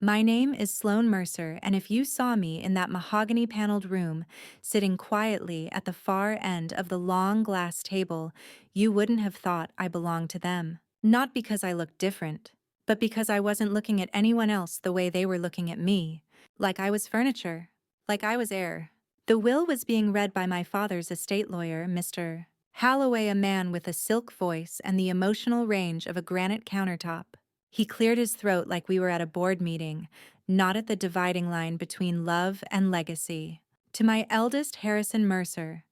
My name is Sloane Mercer, and if you saw me in that mahogany-paneled room, sitting quietly at the far end of the long glass table, you wouldn't have thought I belonged to them. Not because I looked different, but because I wasn't looking at anyone else the way they were looking at me. Like I was furniture. Like I was air. The will was being read by my father's estate lawyer, Mr. Holloway, a man with a silk voice and the emotional range of a granite countertop. He cleared his throat like we were at a board meeting, not at the dividing line between love and legacy. To my eldest, Harrison Mercer,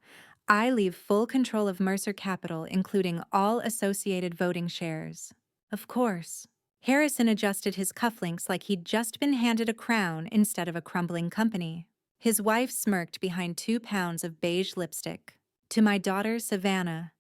I leave full control of Mercer Capital, including all associated voting shares. Of course. Harrison adjusted his cufflinks like he'd just been handed a crown instead of a crumbling company. His wife smirked behind 2 pounds of beige lipstick. To my daughter, Savannah,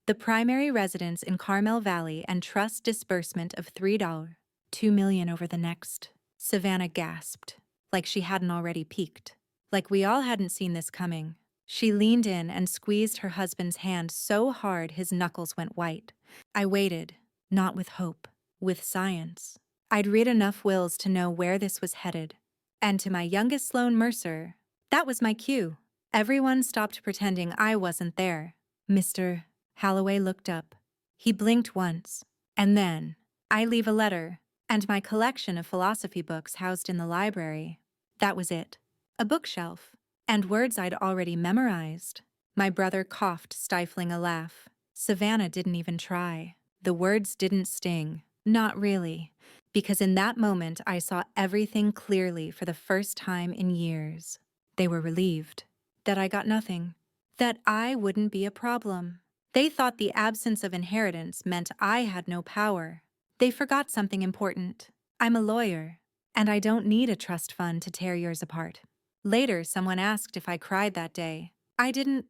the primary residence in Carmel Valley and trust disbursement of $3, $2 million over the next. Savannah gasped, like she hadn't already peaked. Like we all hadn't seen this coming. She leaned in and squeezed her husband's hand so hard his knuckles went white. I waited, not with hope, with science. I'd read enough wills to know where this was headed. And to my youngest Sloane Mercer, that was my cue. Everyone stopped pretending I wasn't there. Mr. Holloway looked up. He blinked once. And then, I leave a letter, and my collection of philosophy books housed in the library. That was it. A bookshelf. And words I'd already memorized. My brother coughed, stifling a laugh. Savannah didn't even try. The words didn't sting. Not really. Because in that moment I saw everything clearly for the first time in years. They were relieved. That I got nothing. That I wouldn't be a problem. They thought the absence of inheritance meant I had no power. They forgot something important. I'm a lawyer, and I don't need a trust fund to tear yours apart. Later, someone asked if I cried that day. I didn't.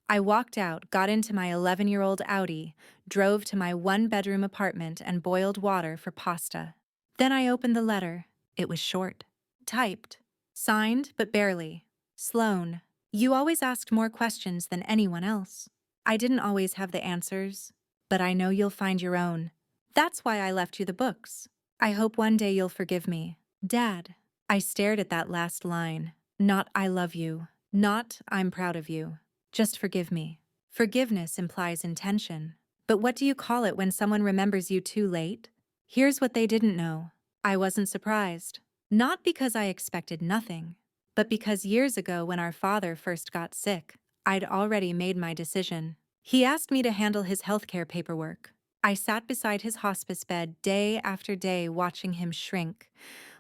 I walked out, got into my 11-year-old Audi, drove to my 1-bedroom apartment and boiled water for pasta. Then I opened the letter. It was short. Typed. Signed, but barely. Sloane, you always asked more questions than anyone else. I didn't always have the answers, but I know you'll find your own. That's why I left you the books. I hope one day you'll forgive me. Dad. I stared at that last line. Not I love you. Not I'm proud of you. Just forgive me. Forgiveness implies intention. But what do you call it when someone remembers you too late? Here's what they didn't know. I wasn't surprised. Not because I expected nothing, but because years ago when our father first got sick, I'd already made my decision. He asked me to handle his healthcare paperwork. I sat beside his hospice bed day after day watching him shrink,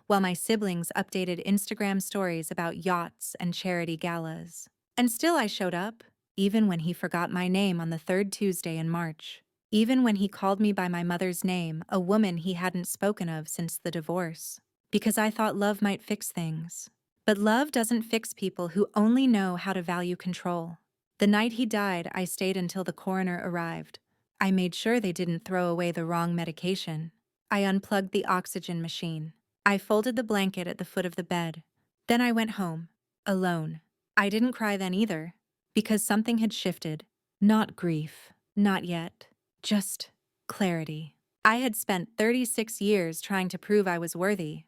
while my siblings updated Instagram stories about yachts and charity galas. And still I showed up, even when he forgot my name on the 3rd Tuesday in March. Even when he called me by my mother's name, a woman he hadn't spoken of since the divorce. Because I thought love might fix things. But love doesn't fix people who only know how to value control. The night he died, I stayed until the coroner arrived. I made sure they didn't throw away the wrong medication. I unplugged the oxygen machine. I folded the blanket at the foot of the bed. Then I went home, alone. I didn't cry then either, because something had shifted. Not grief, not yet, just clarity. I had spent 36 years trying to prove I was worthy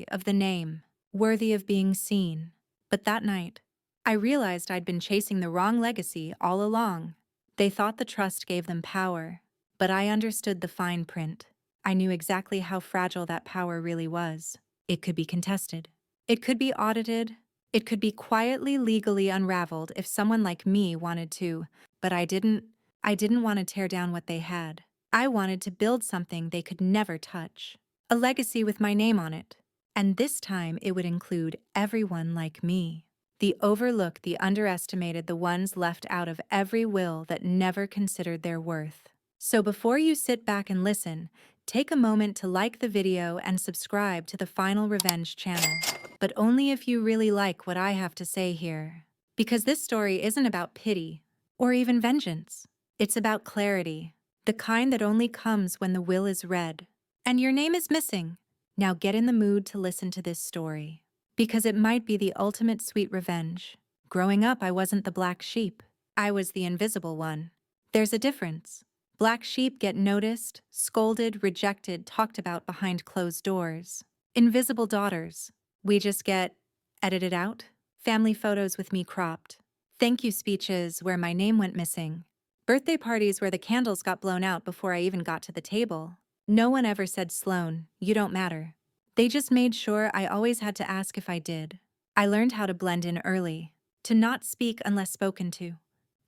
of the name, worthy of being seen. But that night, I realized I'd been chasing the wrong legacy all along. They thought the trust gave them power, but I understood the fine print. I knew exactly how fragile that power really was. It could be contested. It could be audited. It could be quietly, legally unraveled if someone like me wanted to, but I didn't want to tear down what they had. I wanted to build something they could never touch. A legacy with my name on it. And this time it would include everyone like me. The overlooked, the underestimated, the ones left out of every will that never considered their worth. So before you sit back and listen, take a moment to like the video and subscribe to the Final Revenge channel. But only if you really like what I have to say here. Because this story isn't about pity or even vengeance. It's about clarity, the kind that only comes when the will is read. And your name is missing. Now get in the mood to listen to this story. Because it might be the ultimate sweet revenge. Growing up, I wasn't the black sheep. I was the invisible one. There's a difference. Black sheep get noticed, scolded, rejected, talked about behind closed doors. Invisible daughters. We just get edited out. Family photos with me cropped. Thank you speeches where my name went missing. Birthday parties where the candles got blown out before I even got to the table. No one ever said, Sloane, you don't matter. They just made sure I always had to ask if I did. I learned how to blend in early, to not speak unless spoken to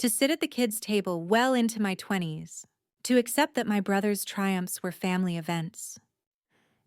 sit at the kids' table well into my 20s, to accept that my brother's triumphs were family events,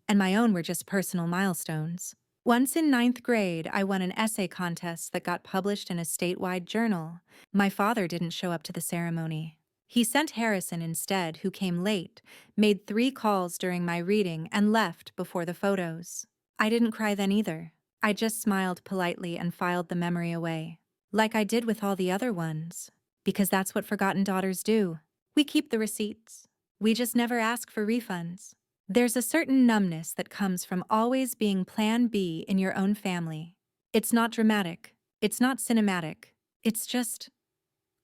and my own were just personal milestones. Once in ninth grade, I won an essay contest that got published in a statewide journal. My father didn't show up to the ceremony. He sent Harrison instead, who came late, made 3 calls during my reading, and left before the photos. I didn't cry then either. I just smiled politely and filed the memory away, like I did with all the other ones. Because that's what forgotten daughters do. We keep the receipts. We just never ask for refunds. There's a certain numbness that comes from always being plan B in your own family. It's not dramatic. It's not cinematic. It's just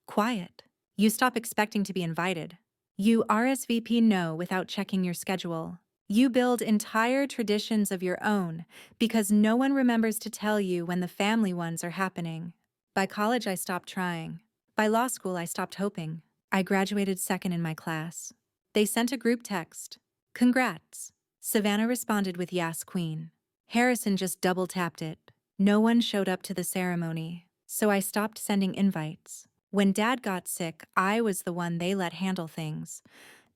quiet. You stop expecting to be invited. You RSVP no without checking your schedule. You build entire traditions of your own because no one remembers to tell you when the family ones are happening. By college, I stopped trying. By law school, I stopped hoping. I graduated second in my class. They sent a group text. Congrats. Savannah responded with Yes, Queen. Harrison just double-tapped it. No one showed up to the ceremony, so I stopped sending invites. When Dad got sick, I was the one they let handle things.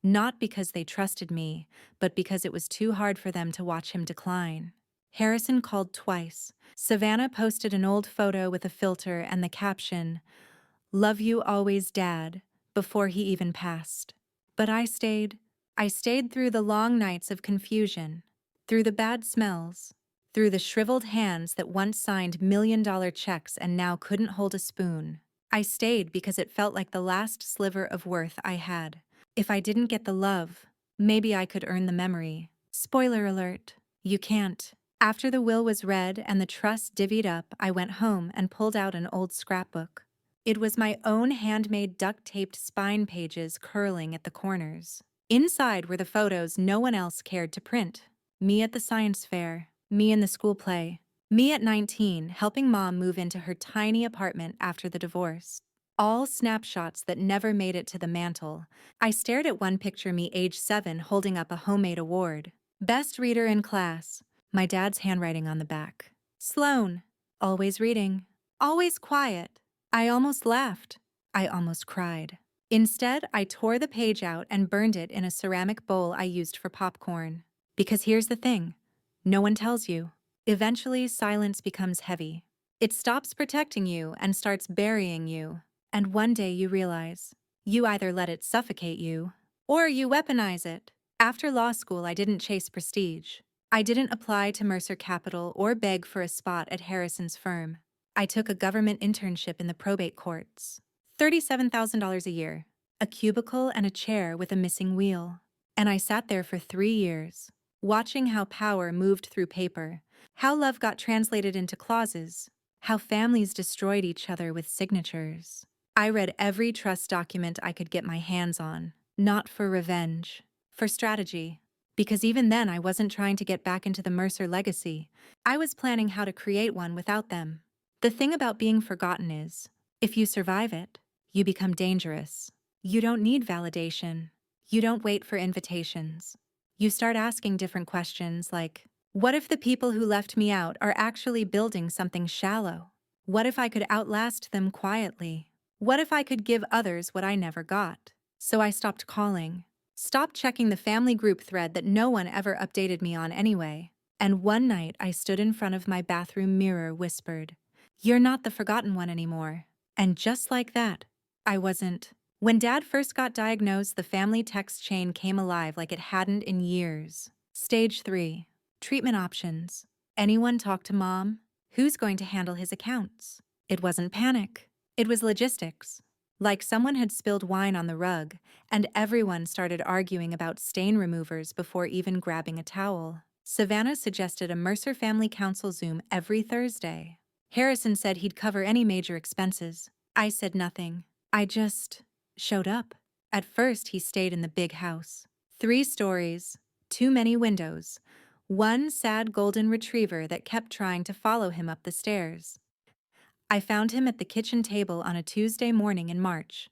Not because they trusted me, but because it was too hard for them to watch him decline. Harrison called twice. Savannah posted an old photo with a filter and the caption, "Love you always, Dad," before he even passed. But I stayed. I stayed through the long nights of confusion, through the bad smells, through the shriveled hands that once signed million-dollar checks and now couldn't hold a spoon. I stayed because it felt like the last sliver of worth I had. If I didn't get the love, maybe I could earn the memory. Spoiler alert, you can't. After the will was read and the trust divvied up, I went home and pulled out an old scrapbook. It was my own handmade duct-taped spine pages curling at the corners. Inside were the photos no one else cared to print. Me at the science fair, me in the school play, me at 19 helping Mom move into her tiny apartment after the divorce. All snapshots that never made it to the mantle. I stared at one picture, me age 7 holding up a homemade award. Best reader in class. My dad's handwriting on the back. Sloane. Always reading. Always quiet. I almost laughed. I almost cried. Instead, I tore the page out and burned it in a ceramic bowl I used for popcorn. Because here's the thing. No one tells you. Eventually, silence becomes heavy. It stops protecting you and starts burying you. And one day you realize, you either let it suffocate you, or you weaponize it. After law school, I didn't chase prestige. I didn't apply to Mercer Capital or beg for a spot at Harrison's firm. I took a government internship in the probate courts. $37,000 a year, a cubicle and a chair with a missing wheel. And I sat there for 3 years, watching how power moved through paper, how love got translated into clauses, how families destroyed each other with signatures. I read every trust document I could get my hands on, not for revenge, for strategy. Because even then I wasn't trying to get back into the Mercer legacy. I was planning how to create one without them. The thing about being forgotten is, if you survive it, you become dangerous. You don't need validation. You don't wait for invitations. You start asking different questions like, what if the people who left me out are actually building something shallow? What if I could outlast them quietly? What if I could give others what I never got? So I stopped calling. Stopped checking the family group thread that no one ever updated me on anyway. And one night I stood in front of my bathroom mirror, whispered, "You're not the forgotten one anymore." And just like that, I wasn't. When Dad first got diagnosed, the family text chain came alive like it hadn't in years. Stage 3. Treatment options. Anyone talk to Mom? Who's going to handle his accounts? It wasn't panic. It was logistics. Like someone had spilled wine on the rug, and everyone started arguing about stain removers before even grabbing a towel. Savannah suggested a Mercer Family Council Zoom every Thursday. Harrison said he'd cover any major expenses. I said nothing. I just showed up. At first, he stayed in the big house. 3 stories, too many windows, One sad golden retriever that kept trying to follow him up the stairs. I found him at the kitchen table on a Tuesday morning in March,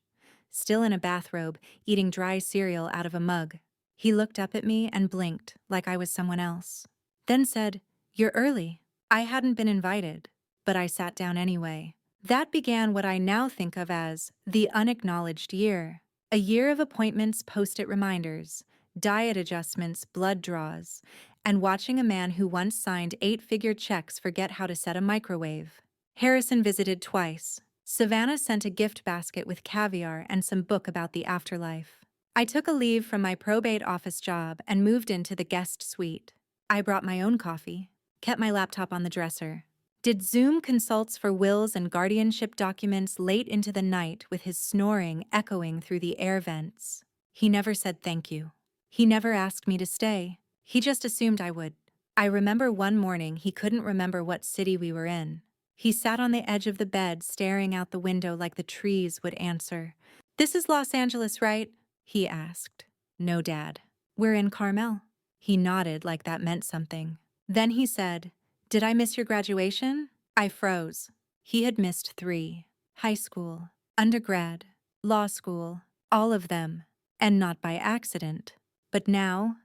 still in a bathrobe, eating dry cereal out of a mug. He looked up at me and blinked like I was someone else. Then said, "You're early." I hadn't been invited, but I sat down anyway. That began what I now think of as the unacknowledged year. A year of appointments, post-it reminders, diet adjustments, blood draws, and watching a man who once signed 8-figure checks forget how to set a microwave. Harrison visited twice. Savannah sent a gift basket with caviar and some book about the afterlife. I took a leave from my probate office job and moved into the guest suite. I brought my own coffee, kept my laptop on the dresser, did Zoom consults for wills and guardianship documents late into the night with his snoring echoing through the air vents. He never said thank you. He never asked me to stay. He just assumed I would. I remember one morning he couldn't remember what city we were in. He sat on the edge of the bed staring out the window like the trees would answer. "This is Los Angeles, right?" he asked. "No, Dad. We're in Carmel." He nodded like that meant something. Then he said, "Did I miss your graduation?" I froze. He had missed 3. High school, undergrad, law school, all of them. And not by accident. But now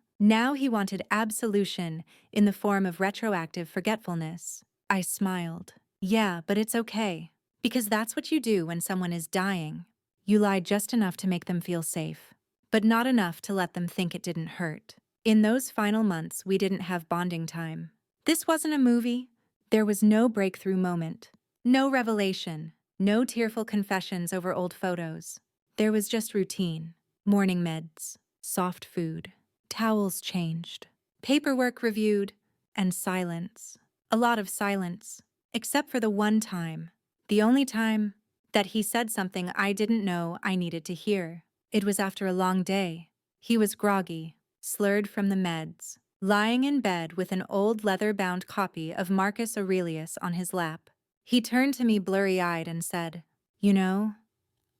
he wanted absolution in the form of retroactive forgetfulness. I smiled. "Yeah, but it's okay. Because that's what you do when someone is dying. You lie just enough to make them feel safe, but not enough to let them think it didn't hurt." In those final months, we didn't have bonding time. This wasn't a movie. There was no breakthrough moment, no revelation, no tearful confessions over old photos. There was just routine, morning meds, soft food, towels changed, paperwork reviewed, and silence. A lot of silence, except for the one time, the only time, that he said something I didn't know I needed to hear. It was after a long day. He was groggy, slurred from the meds, lying in bed with an old leather-bound copy of Marcus Aurelius on his lap. He turned to me blurry-eyed and said, "You know,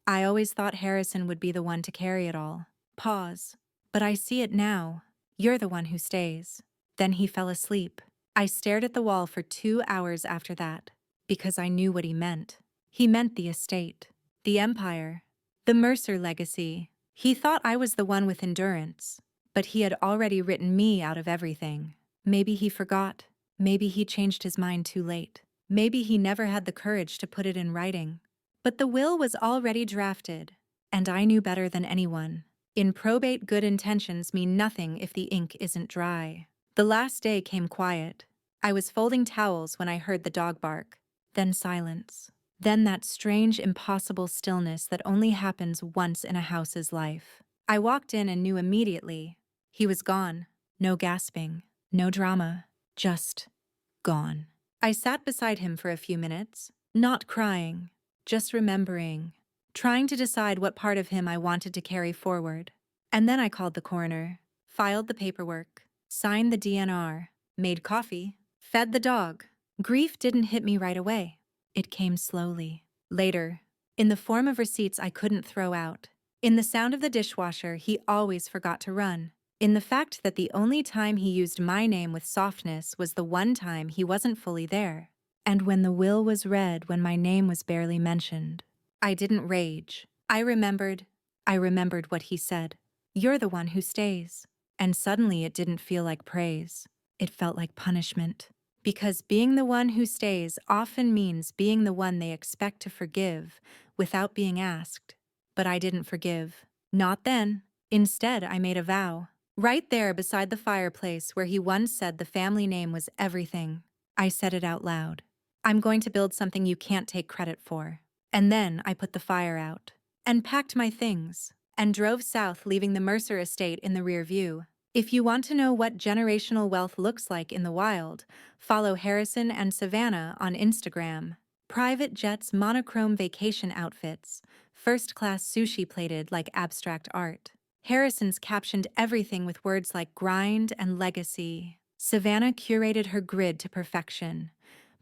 I always thought Harrison would be the one to carry it all." Pause. "But I see it now. You're the one who stays." Then he fell asleep. I stared at the wall for 2 hours after that, because I knew what he meant. He meant the estate, the empire, the Mercer legacy. He thought I was the one with endurance, but he had already written me out of everything. Maybe he forgot. Maybe he changed his mind too late. Maybe he never had the courage to put it in writing. But the will was already drafted, and I knew better than anyone. In probate, good intentions mean nothing if the ink isn't dry. The last day came quiet. I was folding towels when I heard the dog bark. Then silence. Then that strange, impossible stillness that only happens once in a house's life. I walked in and knew immediately. He was gone. No gasping. No drama. Just gone. I sat beside him for a few minutes, not crying, just remembering, trying to decide what part of him I wanted to carry forward. And then I called the coroner, filed the paperwork, signed the DNR, made coffee, fed the dog. Grief didn't hit me right away. It came slowly. Later, in the form of receipts I couldn't throw out. In the sound of the dishwasher he always forgot to run. In the fact that the only time he used my name with softness was the one time he wasn't fully there. And when the will was read when my name was barely mentioned. I didn't rage. I remembered what he said. "You're the one who stays." And suddenly it didn't feel like praise. It felt like punishment. Because being the one who stays often means being the one they expect to forgive without being asked. But I didn't forgive. Not then. Instead, I made a vow. Right there beside the fireplace where he once said the family name was everything. I said it out loud. "I'm going to build something you can't take credit for." And then I put the fire out. And packed my things. And drove south, leaving the Mercer estate in the rear view. If you want to know what generational wealth looks like in the wild, follow Harrison and Savannah on Instagram. Private jets, monochrome vacation outfits, first-class sushi plated like abstract art. Harrison's captioned everything with words like grind and legacy. Savannah curated her grid to perfection.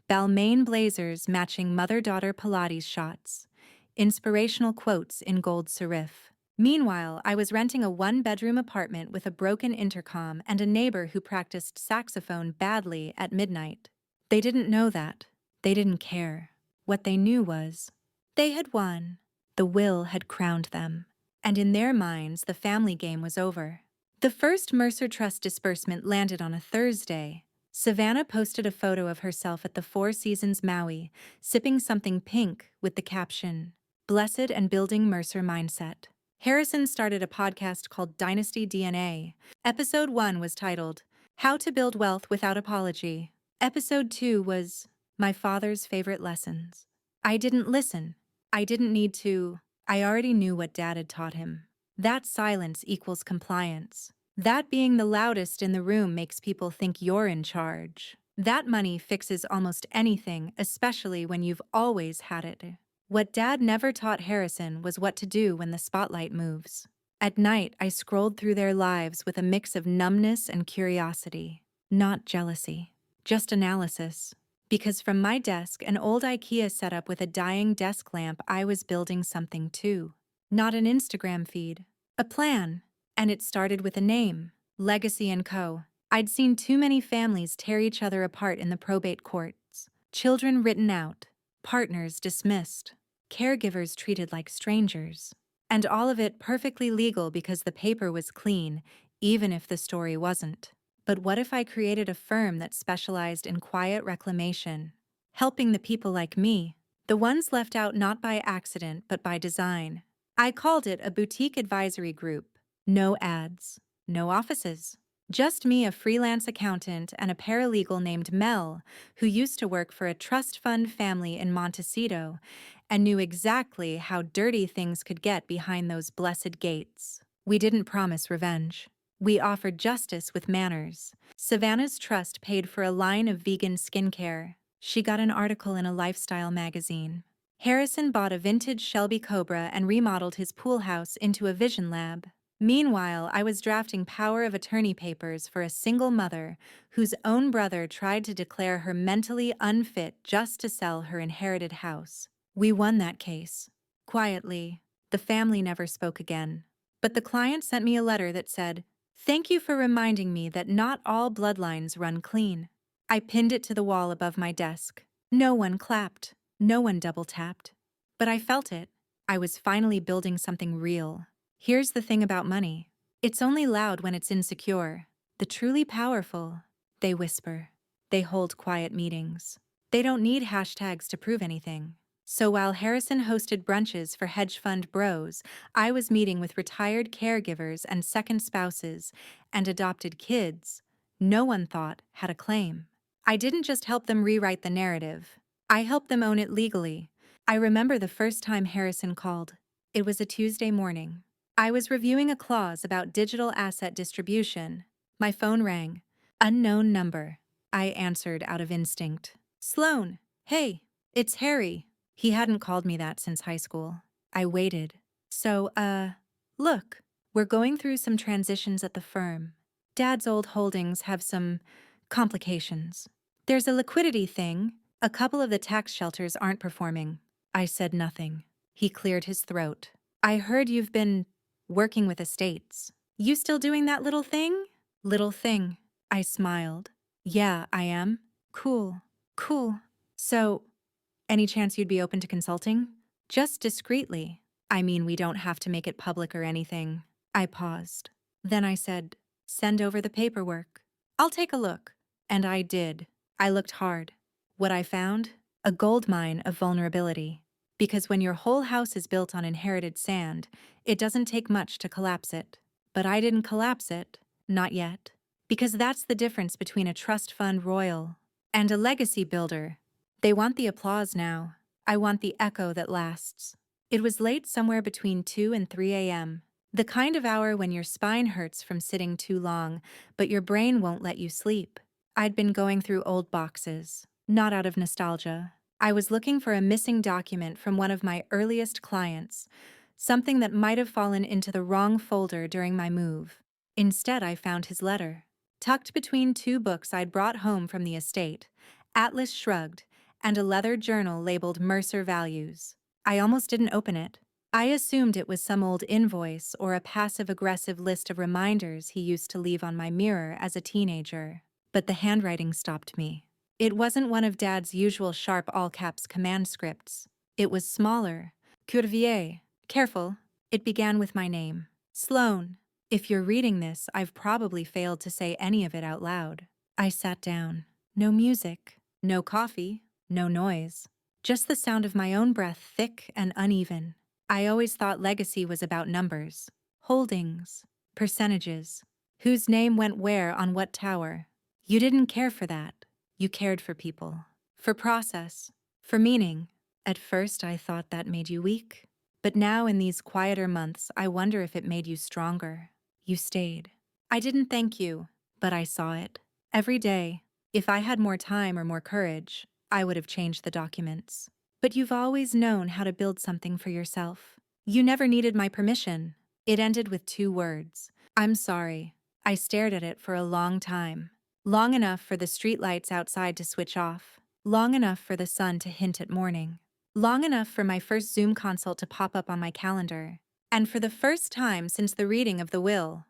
Balmain blazers matching mother-daughter Pilates shots. Inspirational quotes in gold serif. Meanwhile, I was renting a one-bedroom apartment with a broken intercom and a neighbor who practiced saxophone badly at midnight. They didn't know that. They didn't care. What they knew was, they had won. The will had crowned them. And in their minds, the family game was over. The first Mercer Trust disbursement landed on a Thursday. Savannah posted a photo of herself at the Four Seasons Maui, sipping something pink with the caption, "Blessed and Building Mercer Mindset." Harrison started a podcast called Dynasty DNA. Episode 1 was titled, "How to Build Wealth Without Apology." Episode 2 was, "My Father's Favorite Lessons." I didn't listen. I didn't need to. I already knew what Dad had taught him. That silence equals compliance. That being the loudest in the room makes people think you're in charge. That money fixes almost anything, especially when you've always had it. What Dad never taught Harrison was what to do when the spotlight moves. At night, I scrolled through their lives with a mix of numbness and curiosity. Not jealousy, just analysis. Because from my desk, an old IKEA setup with a dying desk lamp, I was building something too. Not an Instagram feed. A plan. And it started with a name, Legacy & Co. I'd seen too many families tear each other apart in the probate courts. Children written out. Partners dismissed. Caregivers treated like strangers. And all of it perfectly legal because the paper was clean, even if the story wasn't. But what if I created a firm that specialized in quiet reclamation, helping the people like me, the ones left out not by accident but by design? I called it a boutique advisory group. No ads, no offices. Just me, a freelance accountant, and a paralegal named Mel, who used to work for a trust fund family in Montecito and knew exactly how dirty things could get behind those blessed gates. We didn't promise revenge. We offered justice with manners. Savannah's trust paid for a line of vegan skincare. She got an article in a lifestyle magazine. Harrison bought a vintage Shelby Cobra and remodeled his pool house into a vision lab. Meanwhile, I was drafting power of attorney papers for a single mother whose own brother tried to declare her mentally unfit just to sell her inherited house. We won that case. Quietly. The family never spoke again. But the client sent me a letter that said, "Thank you for reminding me that not all bloodlines run clean." I pinned it to the wall above my desk. No one clapped. No one double-tapped. But I felt it. I was finally building something real. Here's the thing about money. It's only loud when it's insecure. The truly powerful, they whisper. They hold quiet meetings. They don't need hashtags to prove anything. So while Harrison hosted brunches for hedge fund bros, I was meeting with retired caregivers and second spouses and adopted kids no one thought had a claim. I didn't just help them rewrite the narrative. I helped them own it legally. I remember the first time Harrison called. It was a Tuesday morning. I was reviewing a clause about digital asset distribution. My phone rang. Unknown number. I answered out of instinct. "Sloane, hey, it's Harry." He hadn't called me that since high school. I waited. "So, look, we're going through some transitions at the firm. Dad's old holdings have some complications. There's a liquidity thing. A couple of the tax shelters aren't performing." I said nothing. He cleared his throat. "I heard you've been working with estates. You still doing that little thing?" "Little thing." I smiled. "Yeah, I am." "Cool. Cool. So, any chance you'd be open to consulting?" "Just discreetly. I mean, we don't have to make it public or anything." I paused. Then I said, "Send over the paperwork. I'll take a look." And I did. I looked hard. What I found? A gold mine of vulnerability. Because when your whole house is built on inherited sand, it doesn't take much to collapse it. But I didn't collapse it. Not yet. Because that's the difference between a trust fund royal and a legacy builder. They want the applause now. I want the echo that lasts. It was late, somewhere between 2 and 3 a.m. The kind of hour when your spine hurts from sitting too long, but your brain won't let you sleep. I'd been going through old boxes, not out of nostalgia. I was looking for a missing document from one of my earliest clients, something that might have fallen into the wrong folder during my move. Instead, I found his letter. Tucked between 2 books I'd brought home from the estate, Atlas Shrugged, and a leather journal labeled Mercer Values. I almost didn't open it. I assumed it was some old invoice or a passive-aggressive list of reminders he used to leave on my mirror as a teenager. But the handwriting stopped me. It wasn't one of Dad's usual sharp all-caps command scripts. It was smaller. Courrier. Careful. It began with my name. Sloane. If you're reading this, I've probably failed to say any of it out loud. I sat down. No music. No coffee. No noise. Just the sound of my own breath, thick and uneven. I always thought legacy was about numbers, holdings, percentages, whose name went where on what tower. You didn't care for that. You cared for people, for process, for meaning. At first, I thought that made you weak. But now, in these quieter months, I wonder if it made you stronger. You stayed. I didn't thank you, but I saw it. Every day. If I had more time or more courage, I would have changed the documents. But you've always known how to build something for yourself. You never needed my permission. It ended with 2 words. I'm sorry. I stared at it for a long time. Long enough for the streetlights outside to switch off. Long enough for the sun to hint at morning. Long enough for my first Zoom consult to pop up on my calendar. And for the first time since the reading of the will,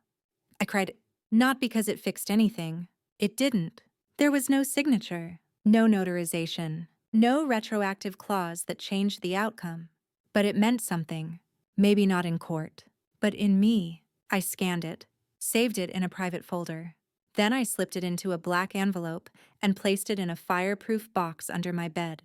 I cried, not because it fixed anything. It didn't. There was no signature, no notarization, no retroactive clause that changed the outcome. But it meant something. Maybe not in court, but in me. I scanned it, saved it in a private folder. Then I slipped it into a black envelope and placed it in a fireproof box under my bed.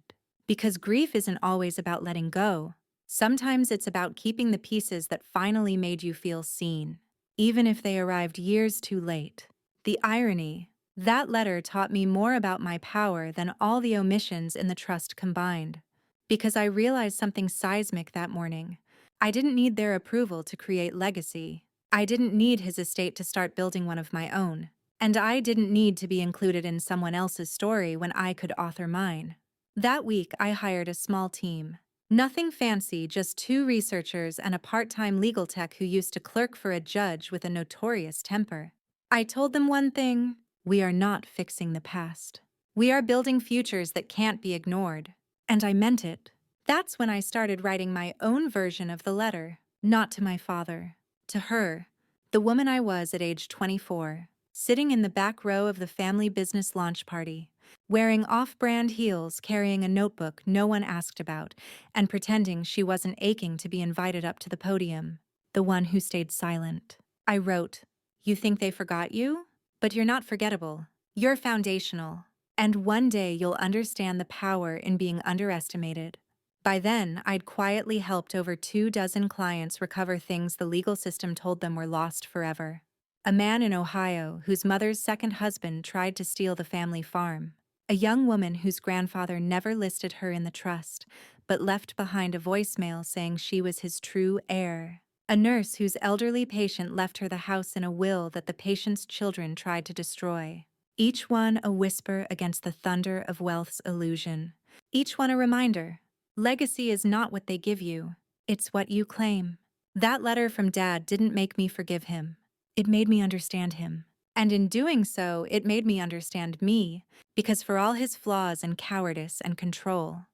Because grief isn't always about letting go. Sometimes it's about keeping the pieces that finally made you feel seen, even if they arrived years too late. The irony, that letter taught me more about my power than all the omissions in the trust combined. Because I realized something seismic that morning. I didn't need their approval to create legacy. I didn't need his estate to start building one of my own. And I didn't need to be included in someone else's story when I could author mine. That week, I hired a small team. Nothing fancy, just 2 researchers and a part-time legal tech who used to clerk for a judge with a notorious temper. I told them one thing: we are not fixing the past. We are building futures that can't be ignored. And I meant it. That's when I started writing my own version of the letter. Not to my father. To her. The woman I was at age 24. Sitting in the back row of the family business launch party. Wearing off-brand heels, carrying a notebook no one asked about, and pretending she wasn't aching to be invited up to the podium. The one who stayed silent. I wrote, "You think they forgot you? But you're not forgettable. You're foundational. And one day you'll understand the power in being underestimated." By then, I'd quietly helped over 24 clients recover things the legal system told them were lost forever. A man in Ohio whose mother's second husband tried to steal the family farm. A young woman whose grandfather never listed her in the trust, but left behind a voicemail saying she was his true heir. A nurse whose elderly patient left her the house in a will that the patient's children tried to destroy. Each one a whisper against the thunder of wealth's illusion. Each one a reminder. Legacy is not what they give you. It's what you claim. That letter from Dad didn't make me forgive him. It made me understand him. And in doing so, it made me understand me, because for all his flaws and cowardice and control,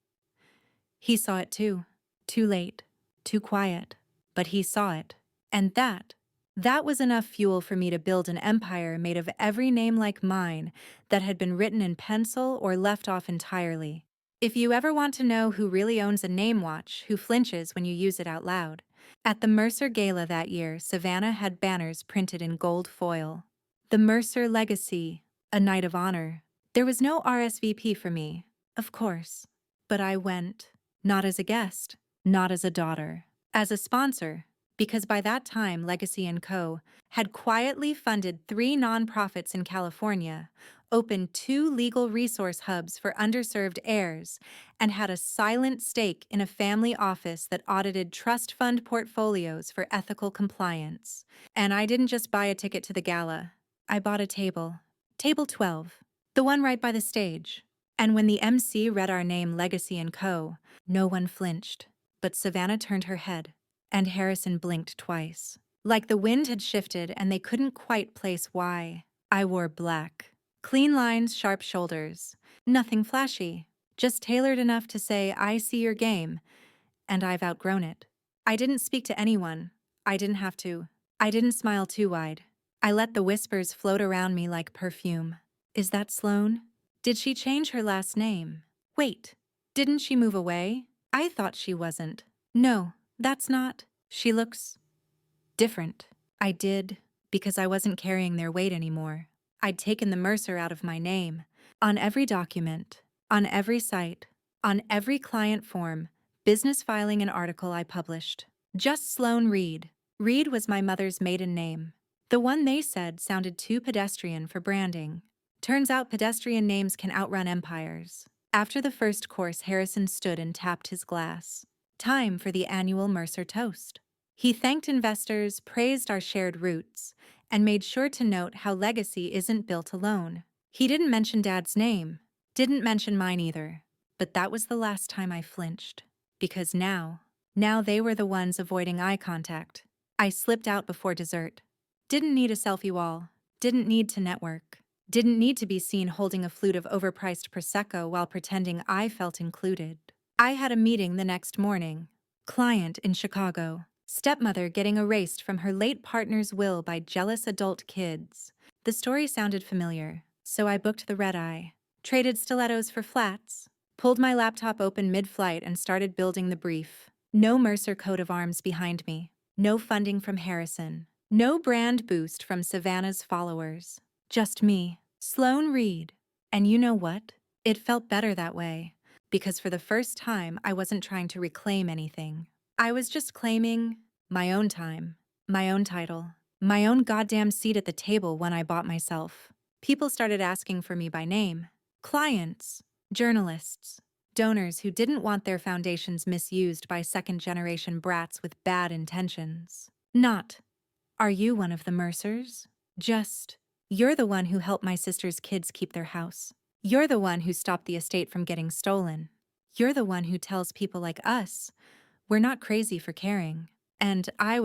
he saw it too. Too late. Too quiet. But he saw it. And that was enough fuel for me to build an empire made of every name like mine that had been written in pencil or left off entirely. If you ever want to know who really owns a name watch, who flinches when you use it out loud, at the Mercer Gala that year, Savannah had banners printed in gold foil. The Mercer Legacy, a Knight of Honor. There was no RSVP for me, of course. But I went, not as a guest, not as a daughter, as a sponsor, because by that time Legacy & Co. had quietly funded 3 nonprofits in California, opened 2 legal resource hubs for underserved heirs, and had a silent stake in a family office that audited trust fund portfolios for ethical compliance. And I didn't just buy a ticket to the gala. I bought a table. Table 12. The one right by the stage. And when the MC read our name, Legacy & Co., no one flinched. But Savannah turned her head, and Harrison blinked twice. Like the wind had shifted and they couldn't quite place why. I wore black. Clean lines, sharp shoulders. Nothing flashy. Just tailored enough to say, I see your game, and I've outgrown it. I didn't speak to anyone. I didn't have to. I didn't smile too wide. I let the whispers float around me like perfume. Is that Sloane? Did she change her last name? Wait, didn't she move away? I thought she wasn't. No, that's not. She looks different. I did, because I wasn't carrying their weight anymore. I'd taken the Mercer out of my name. On every document, on every site, on every client form, business filing and article I published. Just Sloane Reid. Reid was my mother's maiden name. The one they said sounded too pedestrian for branding. Turns out pedestrian names can outrun empires. After the first course, Harrison stood and tapped his glass. Time for the annual Mercer toast. He thanked investors, praised our shared roots, and made sure to note how legacy isn't built alone. He didn't mention Dad's name, didn't mention mine either, but that was the last time I flinched. Because now they were the ones avoiding eye contact. I slipped out before dessert. Didn't need a selfie wall, didn't need to network, didn't need to be seen holding a flute of overpriced Prosecco while pretending I felt included. I had a meeting the next morning. Client in Chicago. Stepmother getting erased from her late partner's will by jealous adult kids. The story sounded familiar, so I booked the red-eye, traded stilettos for flats, pulled my laptop open mid-flight and started building the brief. No Mercer coat of arms behind me, no funding from Harrison, no brand boost from Savannah's followers. Just me, Sloane Reid. And you know what? It felt better that way, because for the first time I wasn't trying to reclaim anything. I was just claiming my own time, my own title, my own goddamn seat at the table when I bought myself. People started asking for me by name. Clients, journalists, donors who didn't want their foundations misused by second-generation brats with bad intentions. Not, are you one of the Mercers? Just, you're the one who helped my sister's kids keep their house. You're the one who stopped the estate from getting stolen. You're the one who tells people like us we're not crazy for caring. And I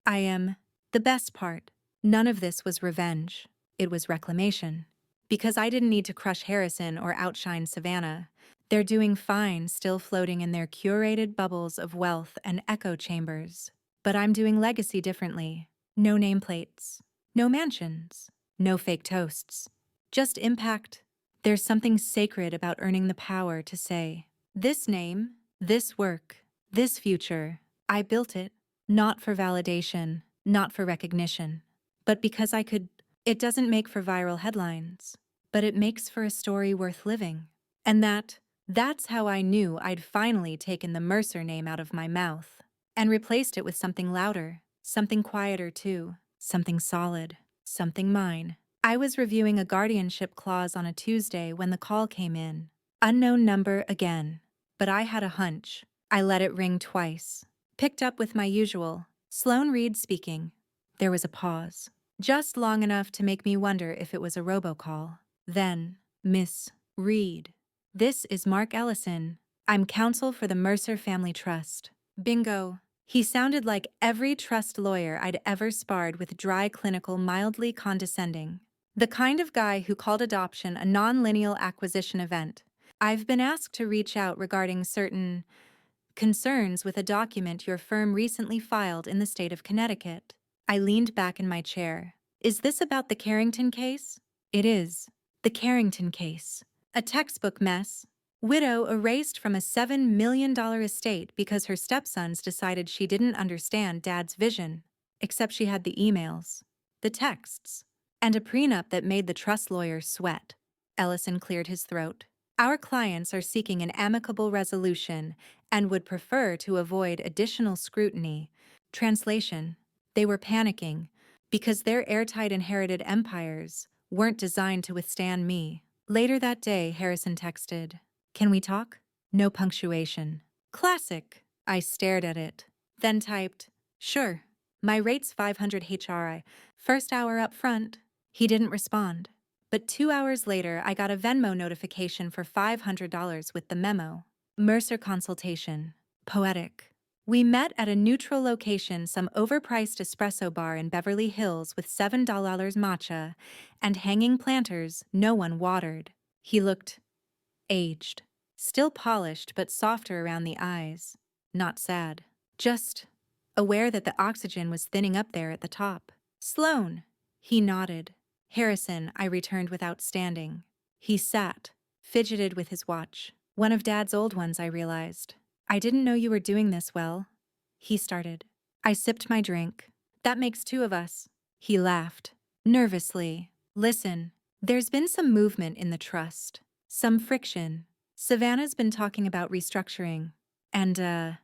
am, the best part. None of this was revenge. It was reclamation. Because I didn't need to crush Harrison or outshine Savannah. They're doing fine, still floating in their curated bubbles of wealth and echo chambers. But I'm doing legacy differently. No nameplates, no mansions, no fake toasts. Just impact. There's something sacred about earning the power to say, this name, this work, this future, I built it, not for validation, not for recognition, but because I could. It doesn't make for viral headlines, but it makes for a story worth living. And that's how I knew I'd finally taken the Mercer name out of my mouth and replaced it with something louder, something quieter too, something solid, something mine. I was reviewing a guardianship clause on a Tuesday when the call came in. Unknown number again, but I had a hunch. I let it ring twice. Picked up with my usual, Sloane Reid speaking. There was a pause, just long enough to make me wonder if it was a robocall. Then, Miss Reid. This is Mark Ellison. I'm counsel for the Mercer Family Trust. Bingo. He sounded like every trust lawyer I'd ever sparred with, dry, clinical, mildly condescending. The kind of guy who called adoption a non-lineal acquisition event. I've been asked to reach out regarding certain concerns with a document your firm recently filed in the state of Connecticut. I leaned back in my chair. Is this about the Carrington case? It is. The Carrington case. A textbook mess. Widow erased from a $7 million estate because her stepsons decided she didn't understand Dad's vision. Except she had the emails, the texts, and a prenup that made the trust lawyer sweat. Ellison cleared his throat. Our clients are seeking an amicable resolution and would prefer to avoid additional scrutiny. Translation: they were panicking because their airtight inherited empires weren't designed to withstand me. Later that day, Harrison texted, "Can we talk?" No punctuation. Classic. I stared at it, then typed, "Sure. My rate's 500 HRI. First hour up front." He didn't respond. But 2 hours later, I got a Venmo notification for $500 with the memo. Mercer consultation. Poetic. We met at a neutral location, some overpriced espresso bar in Beverly Hills with $7 matcha and hanging planters no one watered. He looked aged. Still polished but softer around the eyes. Not sad. Just aware that the oxygen was thinning up there at the top. Sloane. He nodded. Harrison, I returned without standing. He sat, fidgeted with his watch. One of Dad's old ones, I realized. I didn't know you were doing this well. He started. I sipped my drink. That makes two of us. He laughed. Nervously. Listen, there's been some movement in the trust. Some friction. Savannah's been talking about restructuring. And,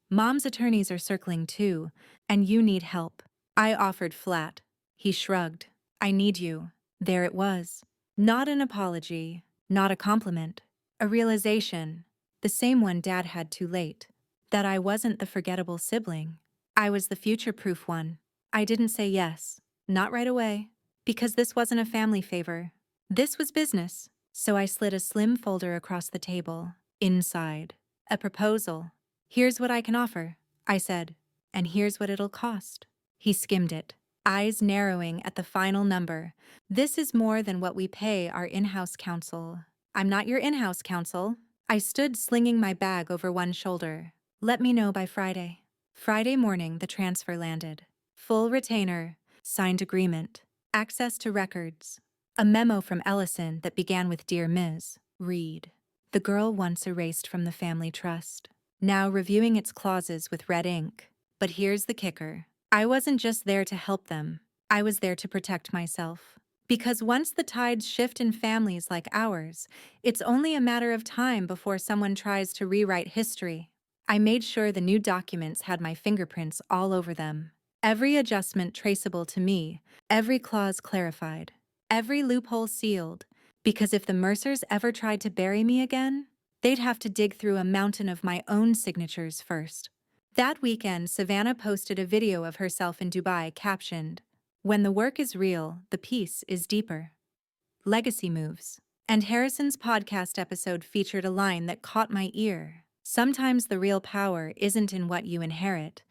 Mom's attorneys are circling too, and you need help. I offered flat. He shrugged. I need you. There it was. Not an apology, not a compliment. A realization, the same one Dad had too late, that I wasn't the forgettable sibling. I was the future-proof one. I didn't say yes, not right away, because this wasn't a family favor. This was business, so I slid a slim folder across the table. Inside, a proposal. Here's what I can offer, I said, and here's what it'll cost. He skimmed it, eyes narrowing at the final number. This is more than what we pay our in-house counsel. I'm not your in-house counsel. I stood slinging my bag over one shoulder. Let me know by Friday. Friday morning, the transfer landed. Full retainer, signed agreement, access to records. A memo from Ellison that began with Dear Ms. Reid, the girl once erased from the family trust. Now reviewing its clauses with red ink. But here's the kicker. I wasn't just there to help them. I was there to protect myself. Because once the tides shift in families like ours, it's only a matter of time before someone tries to rewrite history. I made sure the new documents had my fingerprints all over them. Every adjustment traceable to me, every clause clarified, every loophole sealed, because if the Mercers ever tried to bury me again, they'd have to dig through a mountain of my own signatures first. That weekend, Savannah posted a video of herself in Dubai captioned, "When the work is real, the peace is deeper." Legacy moves. And Harrison's podcast episode featured a line that caught my ear. Sometimes the real power isn't in what you inherit,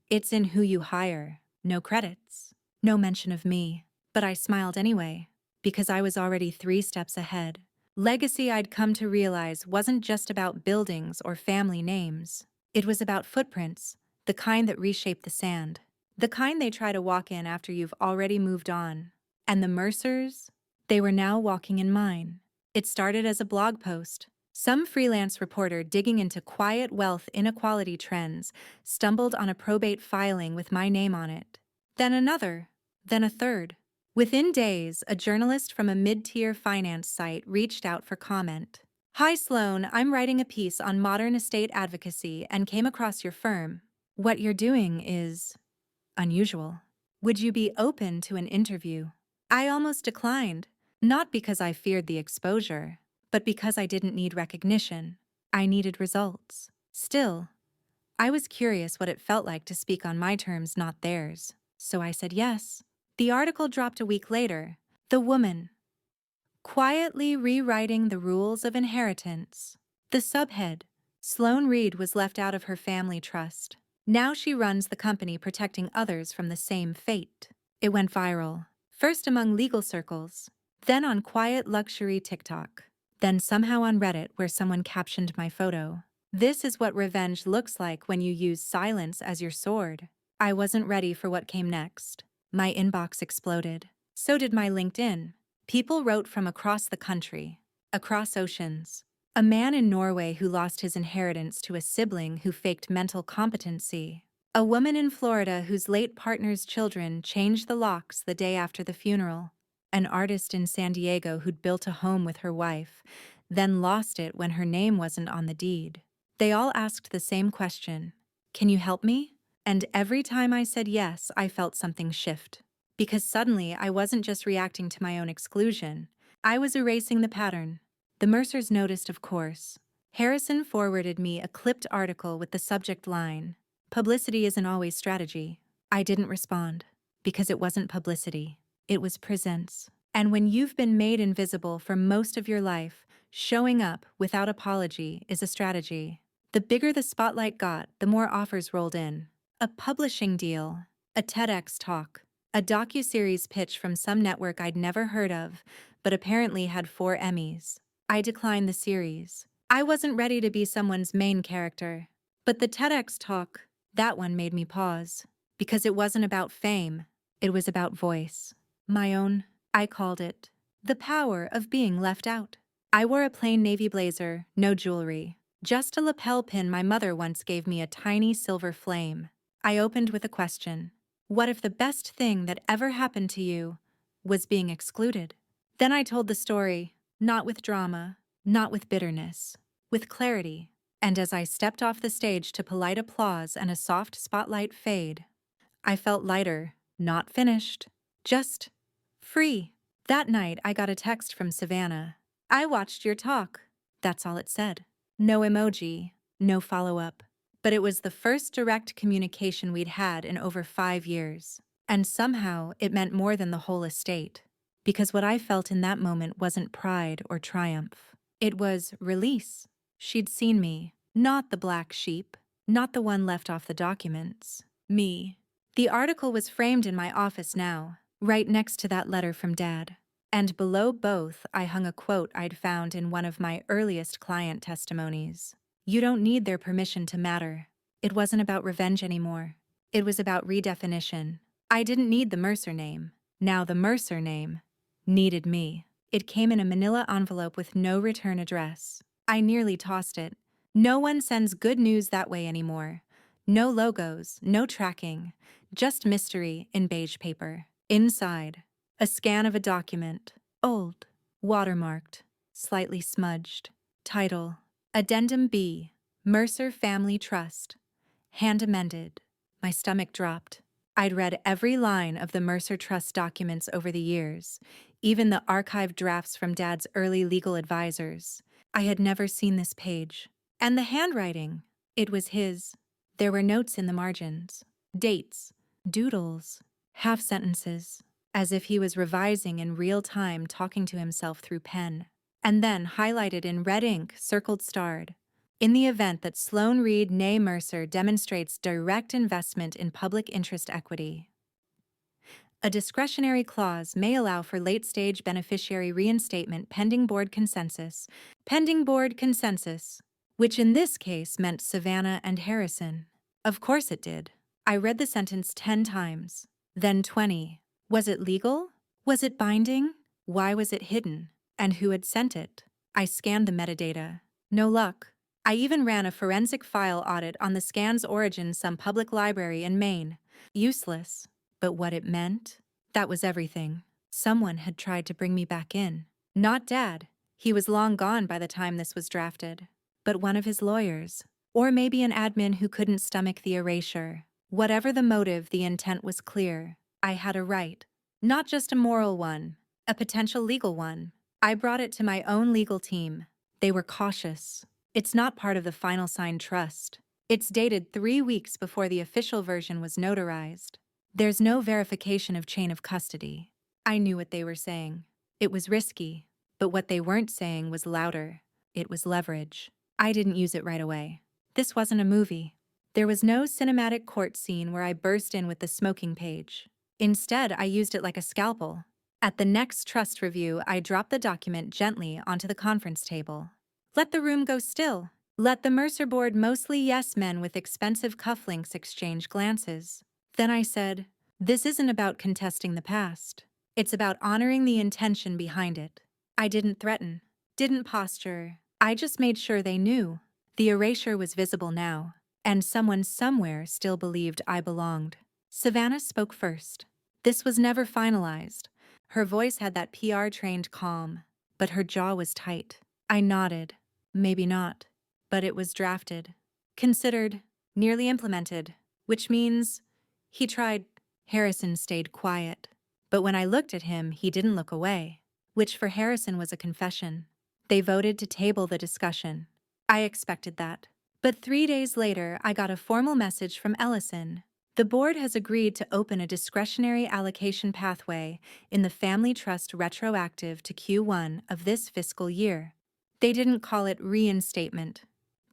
it's in who you hire. No credits. No mention of me. But I smiled anyway, because I was already 3 steps ahead. Legacy, I'd come to realize, wasn't just about buildings or family names. It was about footprints, the kind that reshape the sand. The kind they try to walk in after you've already moved on. And the Mercers? They were now walking in mine. It started as a blog post. Some freelance reporter digging into quiet wealth inequality trends stumbled on a probate filing with my name on it. Then another. Then a third. Within days, a journalist from a mid-tier finance site reached out for comment. "Hi Sloane, I'm writing a piece on modern estate advocacy and came across your firm. What you're doing is unusual. Would you be open to an interview?" I almost declined, not because I feared the exposure, but because I didn't need recognition. I needed results. Still, I was curious what it felt like to speak on my terms, not theirs. So I said yes. The article dropped a week later. The woman. Quietly rewriting the rules of inheritance. The subhead. Sloane Reid was left out of her family trust. Now she runs the company protecting others from the same fate. It went viral. First among legal circles, then on quiet luxury TikTok, then somehow on Reddit where someone captioned my photo. This is what revenge looks like when you use silence as your sword. I wasn't ready for what came next. My inbox exploded. So did my LinkedIn. People wrote from across the country, across oceans. A man in Norway who lost his inheritance to a sibling who faked mental competency. A woman in Florida whose late partner's children changed the locks the day after the funeral. An artist in San Diego who'd built a home with her wife, then lost it when her name wasn't on the deed. They all asked the same question, "Can you help me?" And every time I said yes, I felt something shift. Because suddenly I wasn't just reacting to my own exclusion, I was erasing the pattern. The Mercers noticed, of course. Harrison forwarded me a clipped article with the subject line, "Publicity isn't always strategy." I didn't respond, because it wasn't publicity. It was presence. And when you've been made invisible for most of your life, showing up without apology is a strategy. The bigger the spotlight got, the more offers rolled in. A publishing deal, a TEDx talk, a docuseries pitch from some network I'd never heard of, but apparently had 4 Emmys. I declined the series. I wasn't ready to be someone's main character. But the TEDx talk, That one made me pause. Because it wasn't about fame, it was about voice. My own, I called it. The power of being left out. I wore a plain navy blazer, no jewelry. Just a lapel pin my mother once gave me a tiny silver flame. I opened with a question. What if the best thing that ever happened to you was being excluded? Then I told the story, not with drama, not with bitterness, with clarity. And as I stepped off the stage to polite applause and a soft spotlight fade, I felt lighter, not finished, just free. That night, I got a text from Savannah. I watched your talk. That's all it said. No emoji, no follow-up. But it was the first direct communication we'd had in over 5 years. And somehow, it meant more than the whole estate. Because what I felt in that moment wasn't pride or triumph. It was release. She'd seen me, not the black sheep, not the one left off the documents. Me. The article was framed in my office now, right next to that letter from Dad. And below both, I hung a quote I'd found in one of my earliest client testimonies. You don't need their permission to matter. It wasn't about revenge anymore. It was about redefinition. I didn't need the Mercer name. Now the Mercer name needed me. It came in a manila envelope with no return address. I nearly tossed it. No one sends good news that way anymore. No logos, no tracking, just mystery in beige paper. Inside, a scan of a document, old, watermarked, slightly smudged. Title, Addendum B, Mercer Family Trust. Hand amended. My stomach dropped. I'd read every line of the Mercer Trust documents over the years, even the archived drafts from Dad's early legal advisors. I had never seen this page. And the handwriting, it was his. There were notes in the margins, dates, doodles, half sentences, as if he was revising in real time, talking to himself through pen. And then, highlighted in red ink, circled starred, in the event that Sloane Reid née Mercer demonstrates direct investment in public interest equity. A discretionary clause may allow for late-stage beneficiary reinstatement pending board consensus, which in this case meant Savannah and Harrison. Of course it did. I read the sentence 10 times, then 20. Was it legal? Was it binding? Why was it hidden? And who had sent it? I scanned the metadata. No luck. I even ran a forensic file audit on the scan's origin, some public library in Maine. Useless. But what it meant? That was everything. Someone had tried to bring me back in. Not Dad. He was long gone by the time this was drafted. But one of his lawyers. Or maybe an admin who couldn't stomach the erasure. Whatever the motive, the intent was clear. I had a right. Not just a moral one, a potential legal one. I brought it to my own legal team. They were cautious. It's not part of the final signed trust. It's dated 3 weeks before the official version was notarized. There's no verification of chain of custody. I knew what they were saying. It was risky, but what they weren't saying was louder. It was leverage. I didn't use it right away. This wasn't a movie. There was no cinematic court scene where I burst in with the smoking page. Instead, I used it like a scalpel. At the next trust review, I dropped the document gently onto the conference table. Let the room go still. Let the Mercer board, mostly yes men with expensive cufflinks, exchange glances. Then I said, this isn't about contesting the past. It's about honoring the intention behind it. I didn't threaten, didn't posture. I just made sure they knew. The erasure was visible now, and someone somewhere still believed I belonged. Savannah spoke first. This was never finalized. Her voice had that PR-trained calm, but her jaw was tight. I nodded. Maybe not. But it was drafted. Considered. Nearly implemented. Which means he tried. Harrison stayed quiet. But when I looked at him, he didn't look away. Which for Harrison was a confession. They voted to table the discussion. I expected that. But 3 days later, I got a formal message from Ellison. The board has agreed to open a discretionary allocation pathway in the family trust retroactive to Q1 of this fiscal year. They didn't call it reinstatement.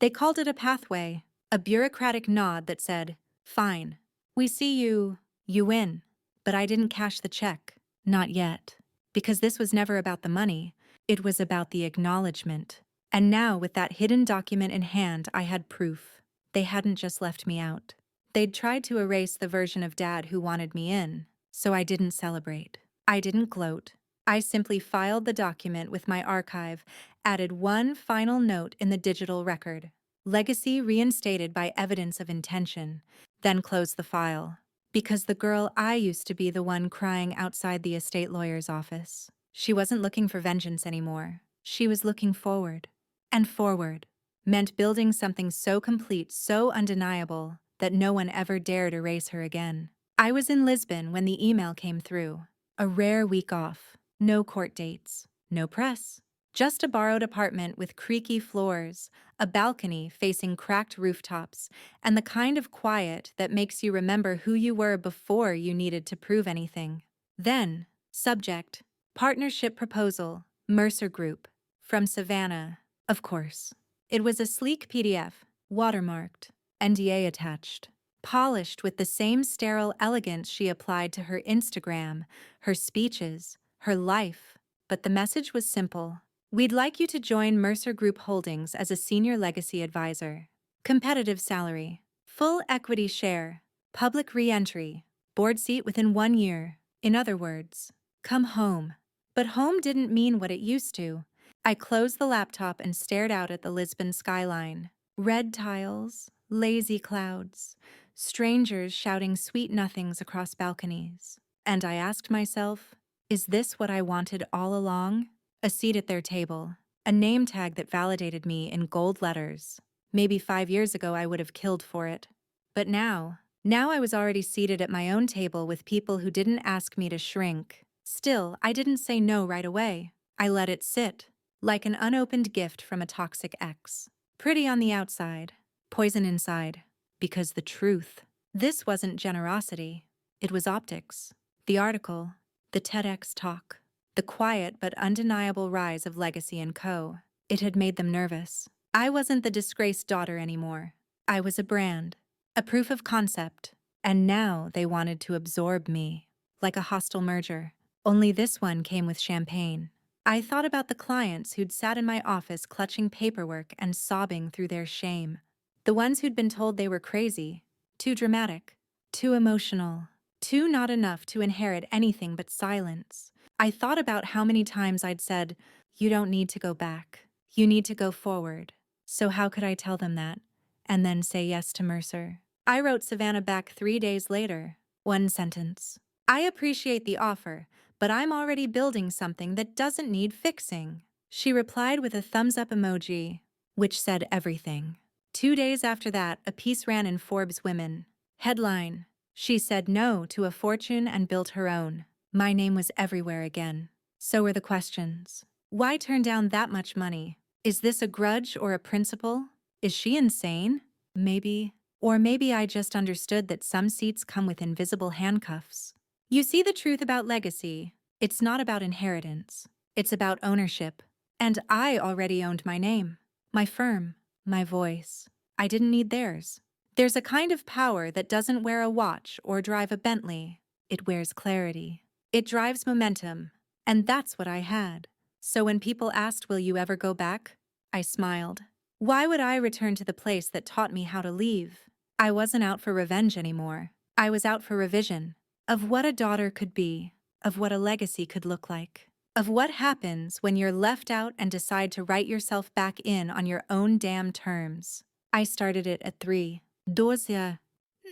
They called it a pathway, a bureaucratic nod that said, fine, we see you win. But I didn't cash the check. Not yet. Because this was never about the money. It was about the acknowledgement. And now, with that hidden document in hand, I had proof. They hadn't just left me out. They'd tried to erase the version of Dad who wanted me in, so I didn't celebrate. I didn't gloat. I simply filed the document with my archive, added one final note in the digital record. Legacy reinstated by evidence of intention, then closed the file. Because the girl I used to be the one crying outside the estate lawyer's office. She wasn't looking for vengeance anymore. She was looking forward. And forward meant building something so complete, so undeniable, that no one ever dared erase her again. I was in Lisbon when the email came through. A rare week off. No court dates. No press. Just a borrowed apartment with creaky floors, a balcony facing cracked rooftops, and the kind of quiet that makes you remember who you were before you needed to prove anything. Then, subject, partnership proposal, Mercer Group, from Savannah, of course. It was a sleek PDF, watermarked, NDA attached, polished with the same sterile elegance she applied to her Instagram, her speeches, her life. But the message was simple. We'd like you to join Mercer Group Holdings as a senior legacy advisor. Competitive salary, full equity share, public re-entry, board seat within 1 year. In other words, come home. But home didn't mean what it used to. I closed the laptop and stared out at the Lisbon skyline. Red tiles, lazy clouds, strangers shouting sweet nothings across balconies. And I asked myself, is this what I wanted all along? A seat at their table, a name tag that validated me in gold letters. Maybe 5 years ago I would have killed for it. But now I was already seated at my own table with people who didn't ask me to shrink. Still, I didn't say no right away. I let it sit, like an unopened gift from a toxic ex. Pretty on the outside, poison inside. Because the truth. This wasn't generosity. It was optics. The article, the TEDx talk. The quiet but undeniable rise of Legacy & Co. It had made them nervous. I wasn't the disgraced daughter anymore. I was a brand, a proof of concept, and now they wanted to absorb me, like a hostile merger. Only this one came with champagne. I thought about the clients who'd sat in my office clutching paperwork and sobbing through their shame. The ones who'd been told they were crazy, too dramatic, too emotional, too not enough to inherit anything but silence. I thought about how many times I'd said, you don't need to go back. You need to go forward. So how could I tell them that? And then say yes to Mercer. I wrote Savannah back 3 days later. One sentence. I appreciate the offer, but I'm already building something that doesn't need fixing. She replied with a thumbs up emoji, which said everything. 2 days after that, a piece ran in Forbes Women. Headline: She said no to a fortune and built her own. My name was everywhere again. So were the questions. Why turn down that much money? Is this a grudge or a principle? Is she insane? Maybe. Or maybe I just understood that some seats come with invisible handcuffs. You see the truth about legacy. It's not about inheritance. It's about ownership. And I already owned my name, my firm, my voice. I didn't need theirs. There's a kind of power that doesn't wear a watch or drive a Bentley. It wears clarity. It drives momentum, and that's what I had. So when people asked, will you ever go back? I smiled. Why would I return to the place that taught me how to leave? I wasn't out for revenge anymore. I was out for revision. Of what a daughter could be, of what a legacy could look like, of what happens when you're left out and decide to write yourself back in on your own damn terms. I started it at 3. Dozia.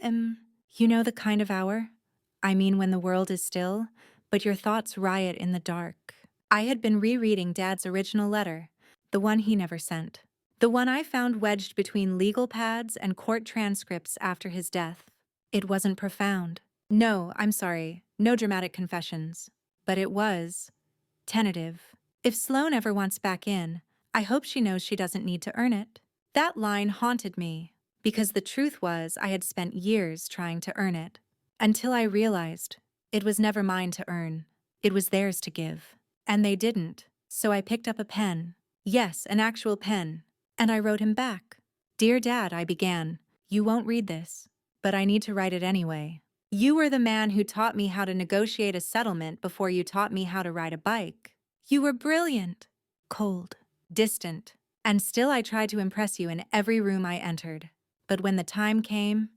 You know the kind of hour? I mean when the world is still, but your thoughts riot in the dark. I had been rereading Dad's original letter, the one he never sent. The one I found wedged between legal pads and court transcripts after his death. It wasn't profound. No, I'm sorry, no dramatic confessions. But it was tentative. If Sloane ever wants back in, I hope she knows she doesn't need to earn it. That line haunted me, because the truth was I had spent years trying to earn it. Until I realized it was never mine to earn. It was theirs to give. And they didn't. So I picked up a pen. Yes, an actual pen. And I wrote him back. Dear Dad, I began. You won't read this, but I need to write it anyway. You were the man who taught me how to negotiate a settlement before you taught me how to ride a bike. You were brilliant, cold, distant, and still I tried to impress you in every room I entered. But when the time came,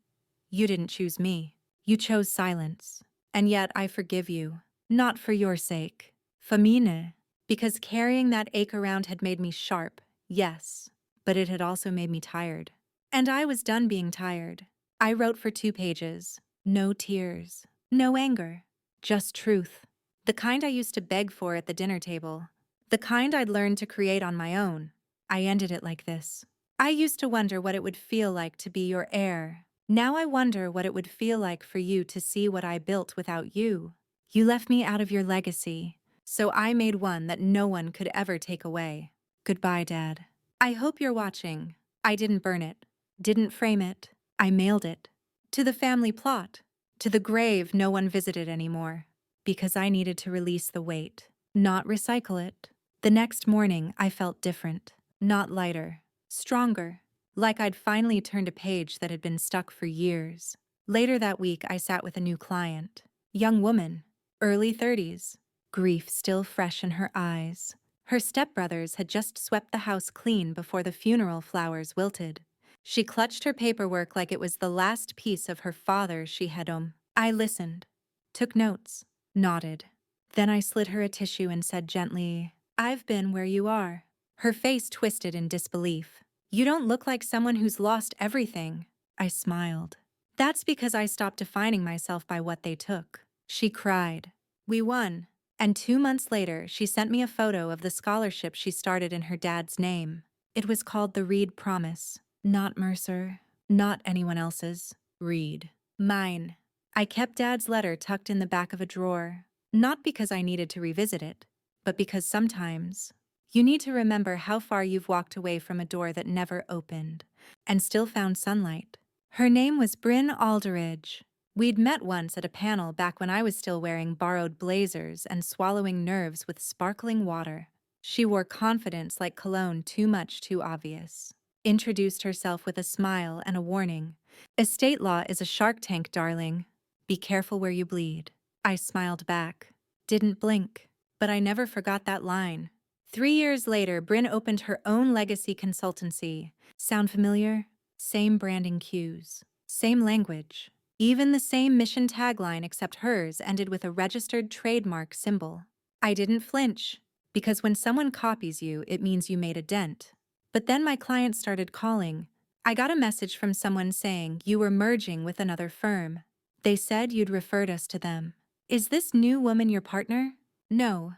You didn't choose me. You chose silence. And yet I forgive you. Not for your sake. Famine. Because carrying that ache around had made me sharp, yes. But it had also made me tired. And I was done being tired. I wrote for 2 pages. No tears. No anger. Just truth. The kind I used to beg for at the dinner table. The kind I'd learned to create on my own. I ended it like this. I used to wonder what it would feel like to be your heir. Now I wonder what it would feel like for you to see what I built without you. You left me out of your legacy, so I made one that no one could ever take away. Goodbye, Dad. I hope you're watching. I didn't burn it. Didn't frame it. I mailed it. To the family plot. To the grave no one visited anymore. Because I needed to release the weight, not recycle it. The next morning I felt different. Not lighter. Stronger. Like I'd finally turned a page that had been stuck for years. Later that week I sat with a new client. Young woman. Early 30s. Grief still fresh in her eyes. Her stepbrothers had just swept the house clean before the funeral flowers wilted. She clutched her paperwork like it was the last piece of her father she had. I listened. Took notes. Nodded. Then I slid her a tissue and said gently, "I've been where you are." Her face twisted in disbelief. "You don't look like someone who's lost everything." I smiled. "That's because I stopped defining myself by what they took." She cried. "We won." And 2 months later, she sent me a photo of the scholarship she started in her dad's name. It was called the Reid Promise. Not Mercer. Not anyone else's. Reid. Mine. I kept Dad's letter tucked in the back of a drawer. Not because I needed to revisit it, but because sometimes you need to remember how far you've walked away from a door that never opened, and still found sunlight. Her name was Bryn Alderidge. We'd met once at a panel back when I was still wearing borrowed blazers and swallowing nerves with sparkling water. She wore confidence like cologne too much too obvious. Introduced herself with a smile and a warning. "Estate law is a shark tank, darling. Be careful where you bleed." I smiled back. Didn't blink. But I never forgot that line. 3 years later, Bryn opened her own legacy consultancy. Sound familiar? Same branding cues. Same language. Even the same mission tagline, except hers ended with a registered trademark symbol. I didn't flinch, because when someone copies you, it means you made a dent. But then my clients started calling. I got a message from someone saying you were merging with another firm. They said you'd referred us to them. "Is this new woman your partner?" No,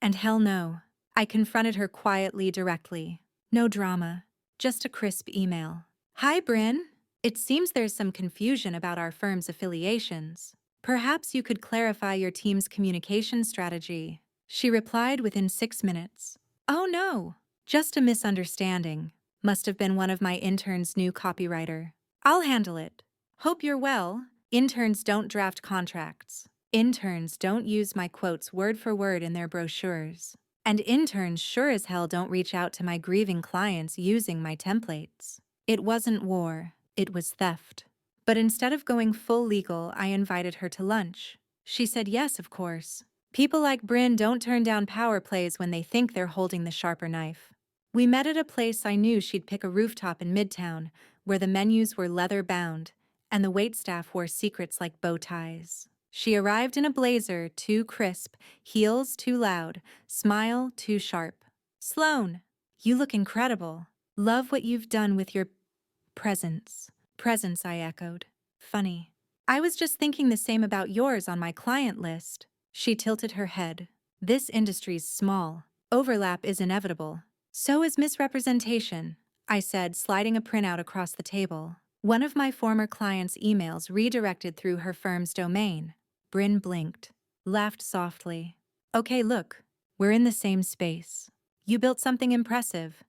and hell no. I confronted her quietly, directly. No drama, just a crisp email. "Hi, Bryn. It seems there's some confusion about our firm's affiliations. Perhaps you could clarify your team's communication strategy." She replied within 6 minutes. "Oh no, just a misunderstanding. Must have been one of my intern's new copywriter. I'll handle it. Hope you're well. Interns don't draft contracts. Interns don't use my quotes word for word in their brochures. And interns sure as hell don't reach out to my grieving clients using my templates." It wasn't war, it was theft. But instead of going full legal, I invited her to lunch. She said yes, of course. People like Bryn don't turn down power plays when they think they're holding the sharper knife. We met at a place I knew she'd pick a rooftop in Midtown, where the menus were leather-bound, and the waitstaff wore secrets like bow ties. She arrived in a blazer too crisp, heels too loud, smile too sharp. "Sloane, you look incredible. Love what you've done with your presence." "Presence," I echoed. "Funny. I was just thinking the same about yours on my client list." She tilted her head. "This industry's small. Overlap is inevitable. So is misrepresentation," I said, sliding a printout across the table. One of my former clients' emails redirected through her firm's domain. Bryn blinked, laughed softly. "Okay, look, we're in the same space. You built something impressive.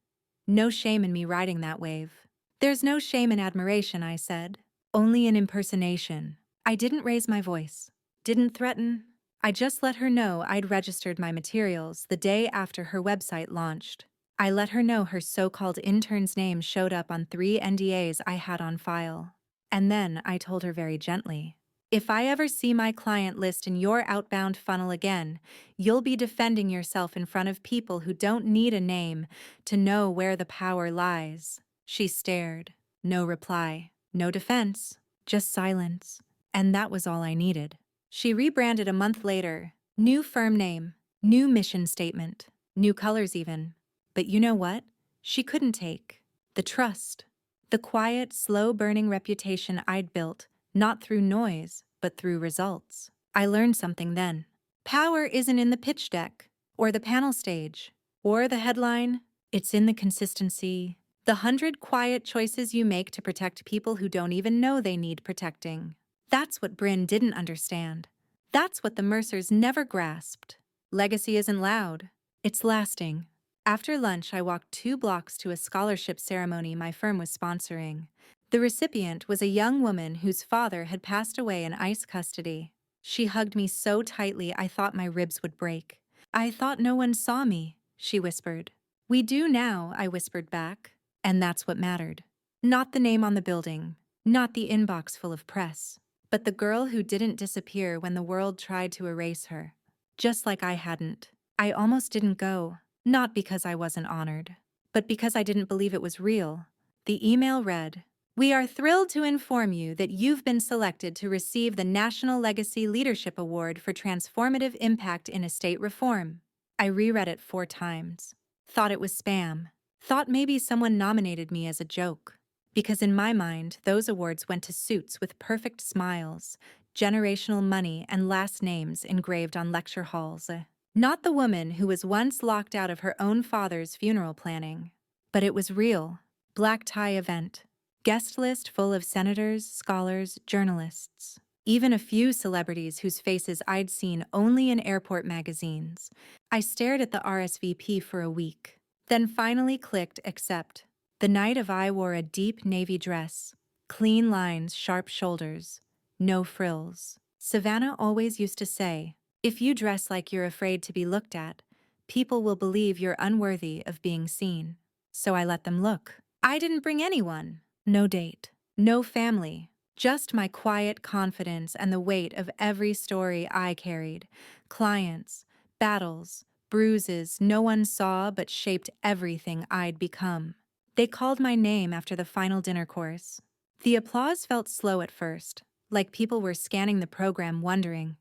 No shame in me riding that wave." "There's no shame in admiration," I said. "Only in impersonation." I didn't raise my voice. Didn't threaten. I just let her know I'd registered my materials the day after her website launched. I let her know her so-called intern's name showed up on 3 NDAs I had on file. And then I told her very gently, "If I ever see my client list in your outbound funnel again, you'll be defending yourself in front of people who don't need a name to know where the power lies." She stared. No reply. No defense. just silence. And that was all I needed. She rebranded a month later. New firm name, new mission statement, new colors even. But you know what? She couldn't take the trust. The quiet, slow-burning reputation I'd built, not through noise, but through results. I learned something then. Power isn't in the pitch deck, or the panel stage, or the headline. It's in the consistency. The 100 quiet choices you make to protect people who don't even know they need protecting. That's what Bryn didn't understand. That's what the Mercers never grasped. Legacy isn't loud. It's lasting. After lunch, I walked 2 blocks to a scholarship ceremony my firm was sponsoring. The recipient was a young woman whose father had passed away in ICE custody. She hugged me so tightly I thought my ribs would break. "I thought no one saw me," she whispered. "We do now," I whispered back. And that's what mattered. Not the name on the building, not the inbox full of press, but the girl who didn't disappear when the world tried to erase her. Just like I hadn't. I almost didn't go. Not because I wasn't honored, but because I didn't believe it was real. The email read, "We are thrilled to inform you that you've been selected to receive the National Legacy Leadership Award for Transformative Impact in Estate Reform." I reread it 4 times. Thought it was spam. Thought maybe someone nominated me as a joke. Because in my mind, those awards went to suits with perfect smiles, generational money, and last names engraved on lecture halls. Not the woman who was once locked out of her own father's funeral planning. But it was real. Black tie event. Guest list full of senators, scholars, journalists. Even a few celebrities whose faces I'd seen only in airport magazines. I stared at the RSVP for a week, then finally clicked accept. The night of I wore a deep navy dress. Clean lines, sharp shoulders. No frills. Savannah always used to say, "If you dress like you're afraid to be looked at, people will believe you're unworthy of being seen." So I let them look. I didn't bring anyone. No date. No family. Just my quiet confidence and the weight of every story I carried. Clients, battles, bruises no one saw but shaped everything I'd become. They called my name after the final dinner course. The applause felt slow at first, like people were scanning the program wondering,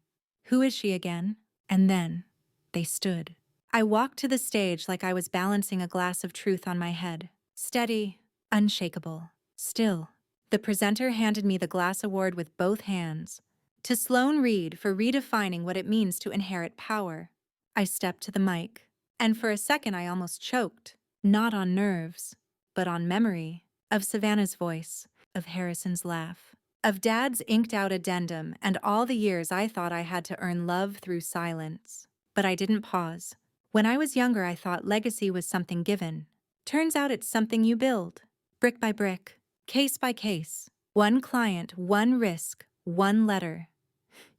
"Who is she again?" And then, they stood. I walked to the stage like I was balancing a glass of truth on my head. Steady, unshakable, still. The presenter handed me the glass award with both hands. To Sloane Reid for redefining what it means to inherit power. I stepped to the mic, and for a second I almost choked. Not on nerves, but on memory. Of Savannah's voice, of Harrison's laugh, of Dad's inked-out addendum and all the years I thought I had to earn love through silence. But I didn't pause. When I was younger, I thought legacy was something given. Turns out it's something you build, brick by brick, case by case. One client, one risk, one letter.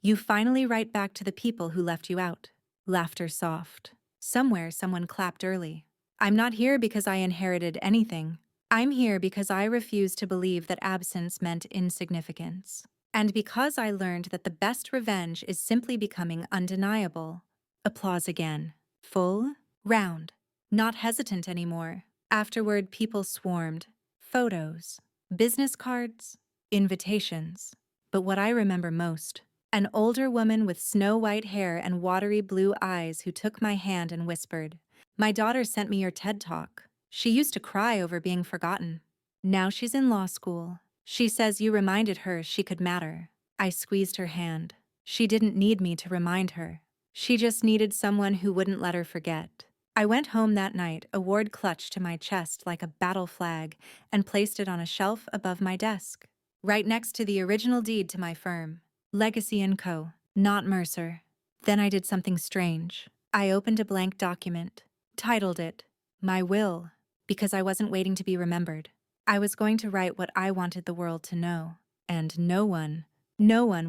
You finally write back to the people who left you out. Laughter soft. Somewhere someone clapped early. I'm not here because I inherited anything. I'm here because I refused to believe that absence meant insignificance. And because I learned that the best revenge is simply becoming undeniable. Applause again. Full, round. Not hesitant anymore. Afterward, people swarmed. Photos, business cards, invitations. But what I remember most, an older woman with snow-white hair and watery blue eyes who took my hand and whispered, "My daughter sent me your TED Talk. She used to cry over being forgotten. Now she's in law school. She says you reminded her she could matter." I squeezed her hand. She didn't need me to remind her. She just needed someone who wouldn't let her forget. I went home that night, award clutched to my chest like a battle flag, and placed it on a shelf above my desk, right next to the original deed to my firm. Legacy & Co., not Mercer. Then I did something strange. I opened a blank document, titled it, "My Will," because I wasn't waiting to be remembered. I was going to write what I wanted the world to know, and no one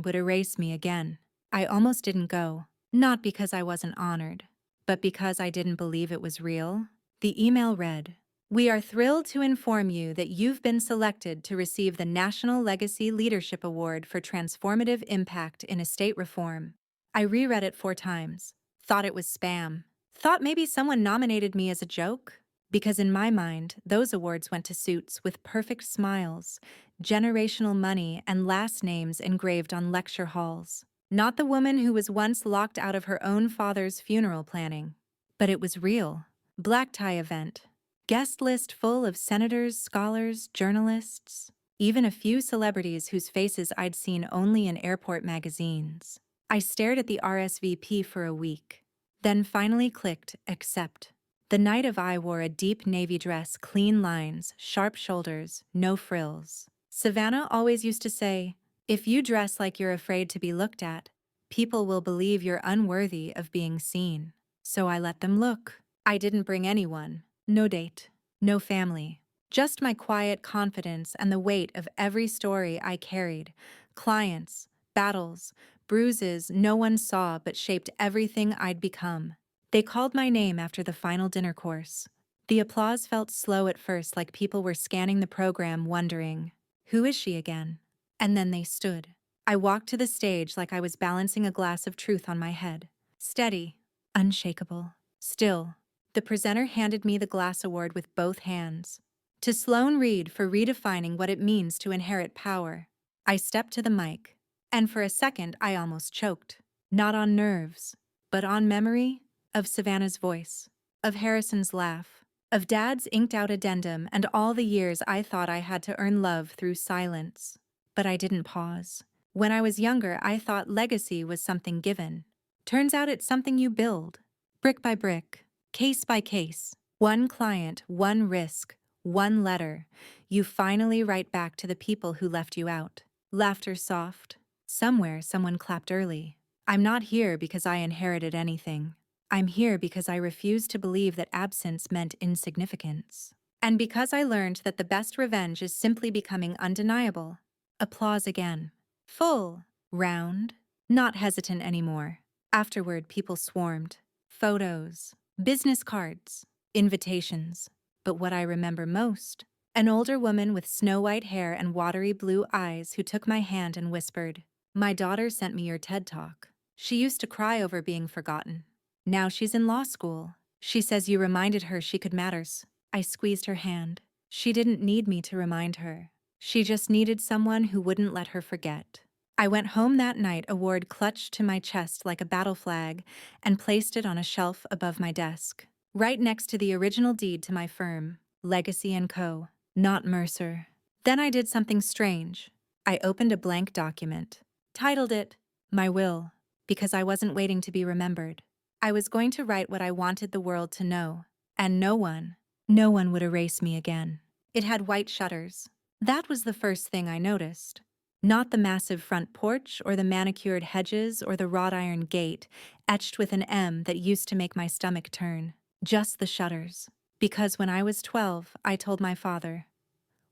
would erase me again. I almost didn't go, not because I wasn't honored, but because I didn't believe it was real. The email read, "We are thrilled to inform you that you've been selected to receive the National Legacy Leadership Award for Transformative Impact in Estate Reform." I reread it 4 times. Thought it was spam. Thought maybe someone nominated me as a joke. Because in my mind, those awards went to suits with perfect smiles, generational money, and last names engraved on lecture halls. Not the woman who was once locked out of her own father's funeral planning. But it was real. Black tie event. Guest list full of senators, scholars, journalists, even a few celebrities whose faces I'd seen only in airport magazines. I stared at the RSVP for a week, then finally clicked accept. The night of I wore a deep navy dress, clean lines, sharp shoulders, no frills. Savannah always used to say, "If you dress like you're afraid to be looked at, people will believe you're unworthy of being seen." So I let them look. I didn't bring anyone. No date. No family. Just my quiet confidence and the weight of every story I carried. Clients, battles, bruises no one saw but shaped everything I'd become. They called my name after the final dinner course. The applause felt slow at first, like people were scanning the program wondering, who is she again? And then they stood. I walked to the stage like I was balancing a glass of truth on my head. Steady, unshakable, still. The presenter handed me the glass award with both hands. To Sloane Reid for redefining what it means to inherit power. I stepped to the mic, and for a second I almost choked. Not on nerves, but on memory of Savannah's voice, of Harrison's laugh, of Dad's inked-out addendum, and all the years I thought I had to earn love through silence. But I didn't pause. When I was younger, I thought legacy was something given. Turns out it's something you build, brick by brick, case by case. One client, one risk, one letter. You finally write back to the people who left you out. Laughter soft. Somewhere, someone clapped early. I'm not here because I inherited anything. I'm here because I refused to believe that absence meant insignificance. And because I learned that the best revenge is simply becoming undeniable. Applause again. Full. Round. Not hesitant anymore. Afterward, people swarmed. Photos. Business cards. Invitations. But what I remember most, an older woman with snow-white hair and watery blue eyes who took my hand and whispered, "My daughter sent me your TED Talk. She used to cry over being forgotten. Now she's in law school. She says you reminded her she could matters." I squeezed her hand. She didn't need me to remind her. She just needed someone who wouldn't let her forget. I went home that night, award clutched to my chest like a battle flag, and placed it on a shelf above my desk, right next to the original deed to my firm, Legacy & Co., not Mercer. Then I did something strange. I opened a blank document, titled it, My Will, because I wasn't waiting to be remembered. I was going to write what I wanted the world to know, and no one would erase me again. It had white shutters. That was the first thing I noticed. Not the massive front porch or the manicured hedges or the wrought iron gate etched with an M that used to make my stomach turn. Just the shutters. Because when I was 12, I told my father,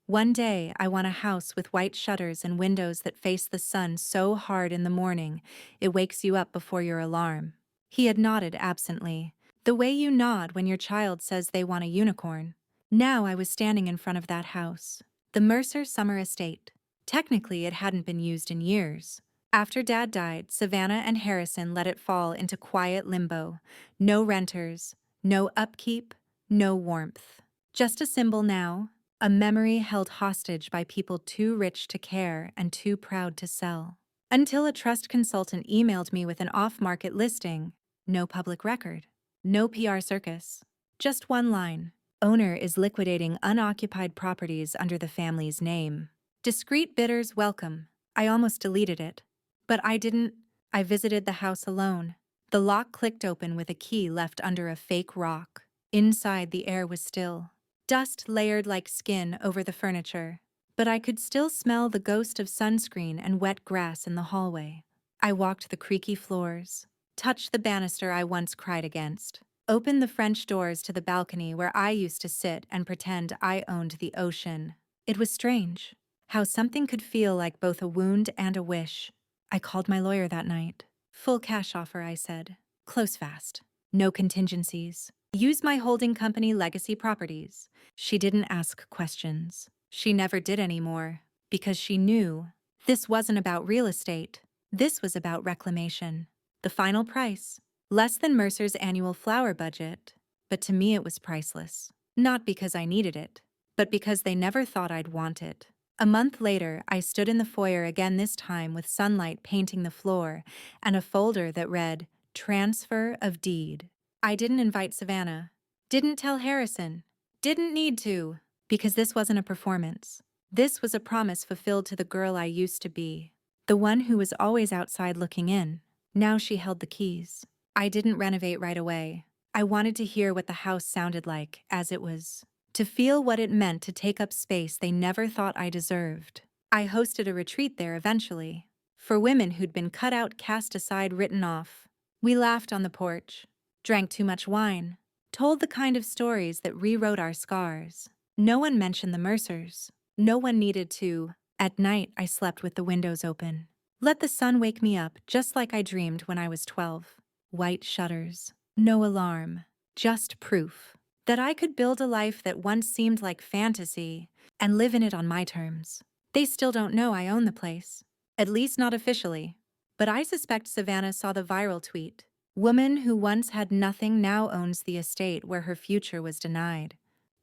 "One day I want a house with white shutters and windows that face the sun so hard in the morning it wakes you up before your alarm." He had nodded absently, the way you nod when your child says they want a unicorn. Now I was standing in front of that house, the Mercer Summer Estate. Technically, it hadn't been used in years. After Dad died, Savannah and Harrison let it fall into quiet limbo. No renters, no upkeep, no warmth. Just a symbol now, a memory held hostage by people too rich to care and too proud to sell. Until a trust consultant emailed me with an off-market listing. No public record. No PR circus. Just one line. Owner is liquidating unoccupied properties under the family's name. Discreet bidders welcome. I almost deleted it. But I didn't. I visited the house alone. The lock clicked open with a key left under a fake rock. Inside, the air was still. Dust layered like skin over the furniture. But I could still smell the ghost of sunscreen and wet grass in the hallway. I walked the creaky floors, touched the banister I once cried against, opened the French doors to the balcony where I used to sit and pretend I owned the ocean. It was strange, how something could feel like both a wound and a wish. I called my lawyer that night. "Full cash offer," I said. "Close fast. No contingencies. Use my holding company, Legacy Properties." She didn't ask questions. She never did anymore, because she knew this wasn't about real estate. This was about reclamation. The final price, less than Mercer's annual flower budget, but to me it was priceless. Not because I needed it, but because they never thought I'd want it. A month later, I stood in the foyer again, this time with sunlight painting the floor and a folder that read, Transfer of Deed. I didn't invite Savannah. Didn't tell Harrison. Didn't need to. Because this wasn't a performance. This was a promise fulfilled to the girl I used to be. The one who was always outside looking in. Now she held the keys. I didn't renovate right away. I wanted to hear what the house sounded like as it was. To feel what it meant to take up space they never thought I deserved. I hosted a retreat there eventually. For women who'd been cut out, cast aside, written off. We laughed on the porch. Drank too much wine. Told the kind of stories that rewrote our scars. No one mentioned the Mercers. No one needed to. At night, I slept with the windows open. Let the sun wake me up just like I dreamed when I was 12. White shutters. No alarm. Just proof that I could build a life that once seemed like fantasy and live in it on my terms. They still don't know I own the place. At least not officially. But I suspect Savannah saw the viral tweet. Woman who once had nothing now owns the estate where her future was denied.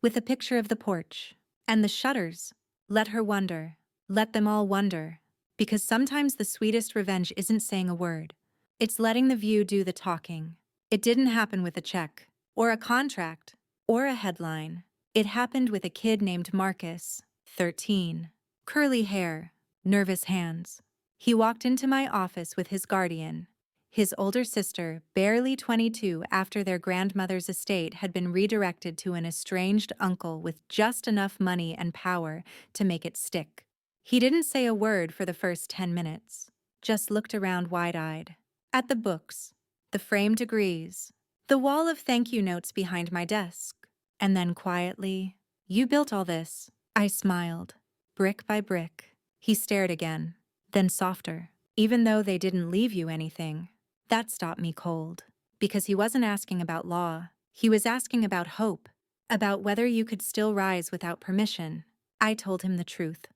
With a picture of the porch. And the shutters. Let her wonder. Let them all wonder. Because sometimes the sweetest revenge isn't saying a word. It's letting the view do the talking. It didn't happen with a check. Or a contract. Or a headline. It happened with a kid named Marcus, 13. Curly hair. Nervous hands. He walked into my office with his guardian. His older sister, barely 22 after their grandmother's estate had been redirected to an estranged uncle with just enough money and power to make it stick. He didn't say a word for the first 10 minutes, just looked around wide-eyed. At the books, the framed degrees, the wall of thank you notes behind my desk. And then quietly, "You built all this." I smiled, brick by brick. He stared again, then softer. "Even though they didn't leave you anything." That stopped me cold. Because he wasn't asking about law. He was asking about hope. About whether you could still rise without permission. I told him the truth.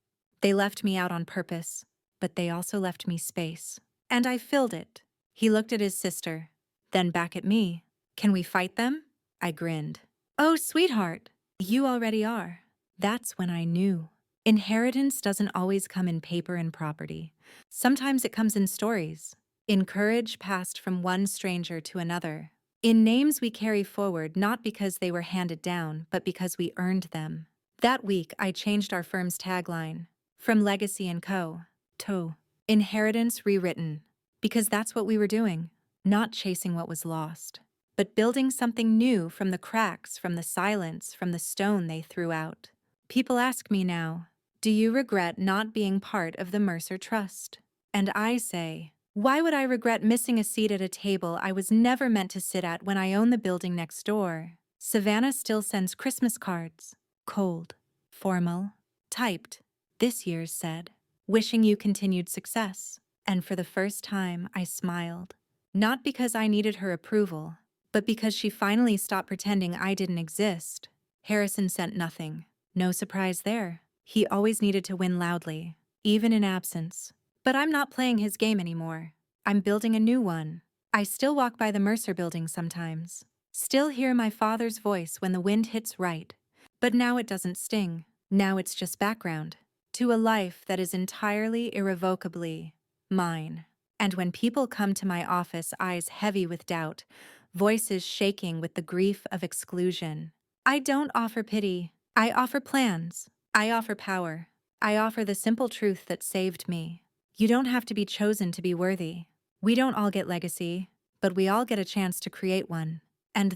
They left me out on purpose, but they also left me space. And I filled it. He looked at his sister, then back at me. "Can we fight them?" I grinned. "Oh, sweetheart, you already are." That's when I knew. Inheritance doesn't always come in paper and property. Sometimes it comes in stories. In courage passed from one stranger to another. In names we carry forward not because they were handed down, but because we earned them. That week, I changed our firm's tagline. From Legacy & Co. to Inheritance Rewritten. Because that's what we were doing. Not chasing what was lost, but building something new from the cracks, from the silence, from the stone they threw out. People ask me now, "Do you regret not being part of the Mercer Trust?" And I say, why would I regret missing a seat at a table I was never meant to sit at when I own the building next door? Savannah still sends Christmas cards. Cold, formal, typed. This year's said, "Wishing you continued success." And for the first time, I smiled. Not because I needed her approval, but because she finally stopped pretending I didn't exist. Harrison sent nothing. No surprise there. He always needed to win loudly, even in absence. But I'm not playing his game anymore. I'm building a new one. I still walk by the Mercer building sometimes. Still hear my father's voice when the wind hits right. But now it doesn't sting. Now it's just background to a life that is entirely, irrevocably mine. And when people come to my office, eyes heavy with doubt, voices shaking with the grief of exclusion, I don't offer pity. I offer plans. I offer power. I offer the simple truth that saved me. You don't have to be chosen to be worthy. We don't all get legacy, but we all get a chance to create one. And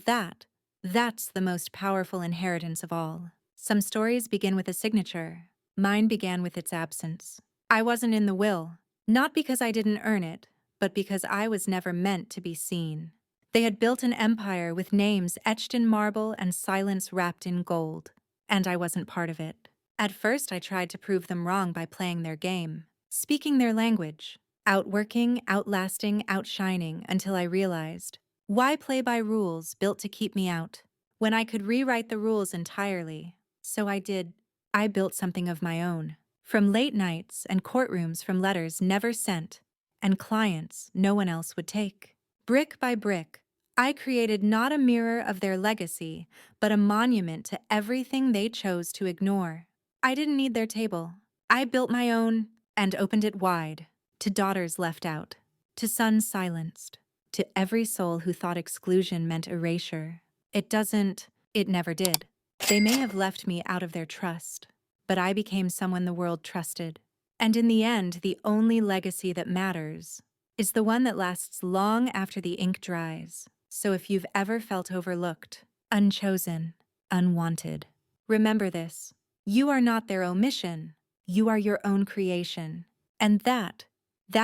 that's the most powerful inheritance of all. Some stories begin with a signature. Mine began with its absence. I wasn't in the will, not because I didn't earn it, but because I was never meant to be seen. They had built an empire with names etched in marble and silence wrapped in gold, and I wasn't part of it. At first, I tried to prove them wrong by playing their game, speaking their language, outworking, outlasting, outshining, until I realized, why play by rules built to keep me out, when I could rewrite the rules entirely? So I did. I built something of my own. From late nights and courtrooms, from letters never sent, and clients no one else would take. Brick by brick, I created not a mirror of their legacy, but a monument to everything they chose to ignore. I didn't need their table. I built my own and opened it wide, to daughters left out, to sons silenced, to every soul who thought exclusion meant erasure. It never did. They may have left me out of their trust, but I became someone the world trusted. And in the end, the only legacy that matters is the one that lasts long after the ink dries. So if you've ever felt overlooked, unchosen, unwanted, remember this: you are not their omission. You are your own creation. And that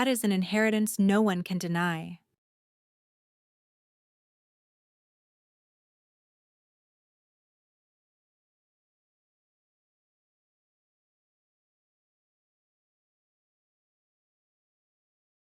is an inheritance no one can deny.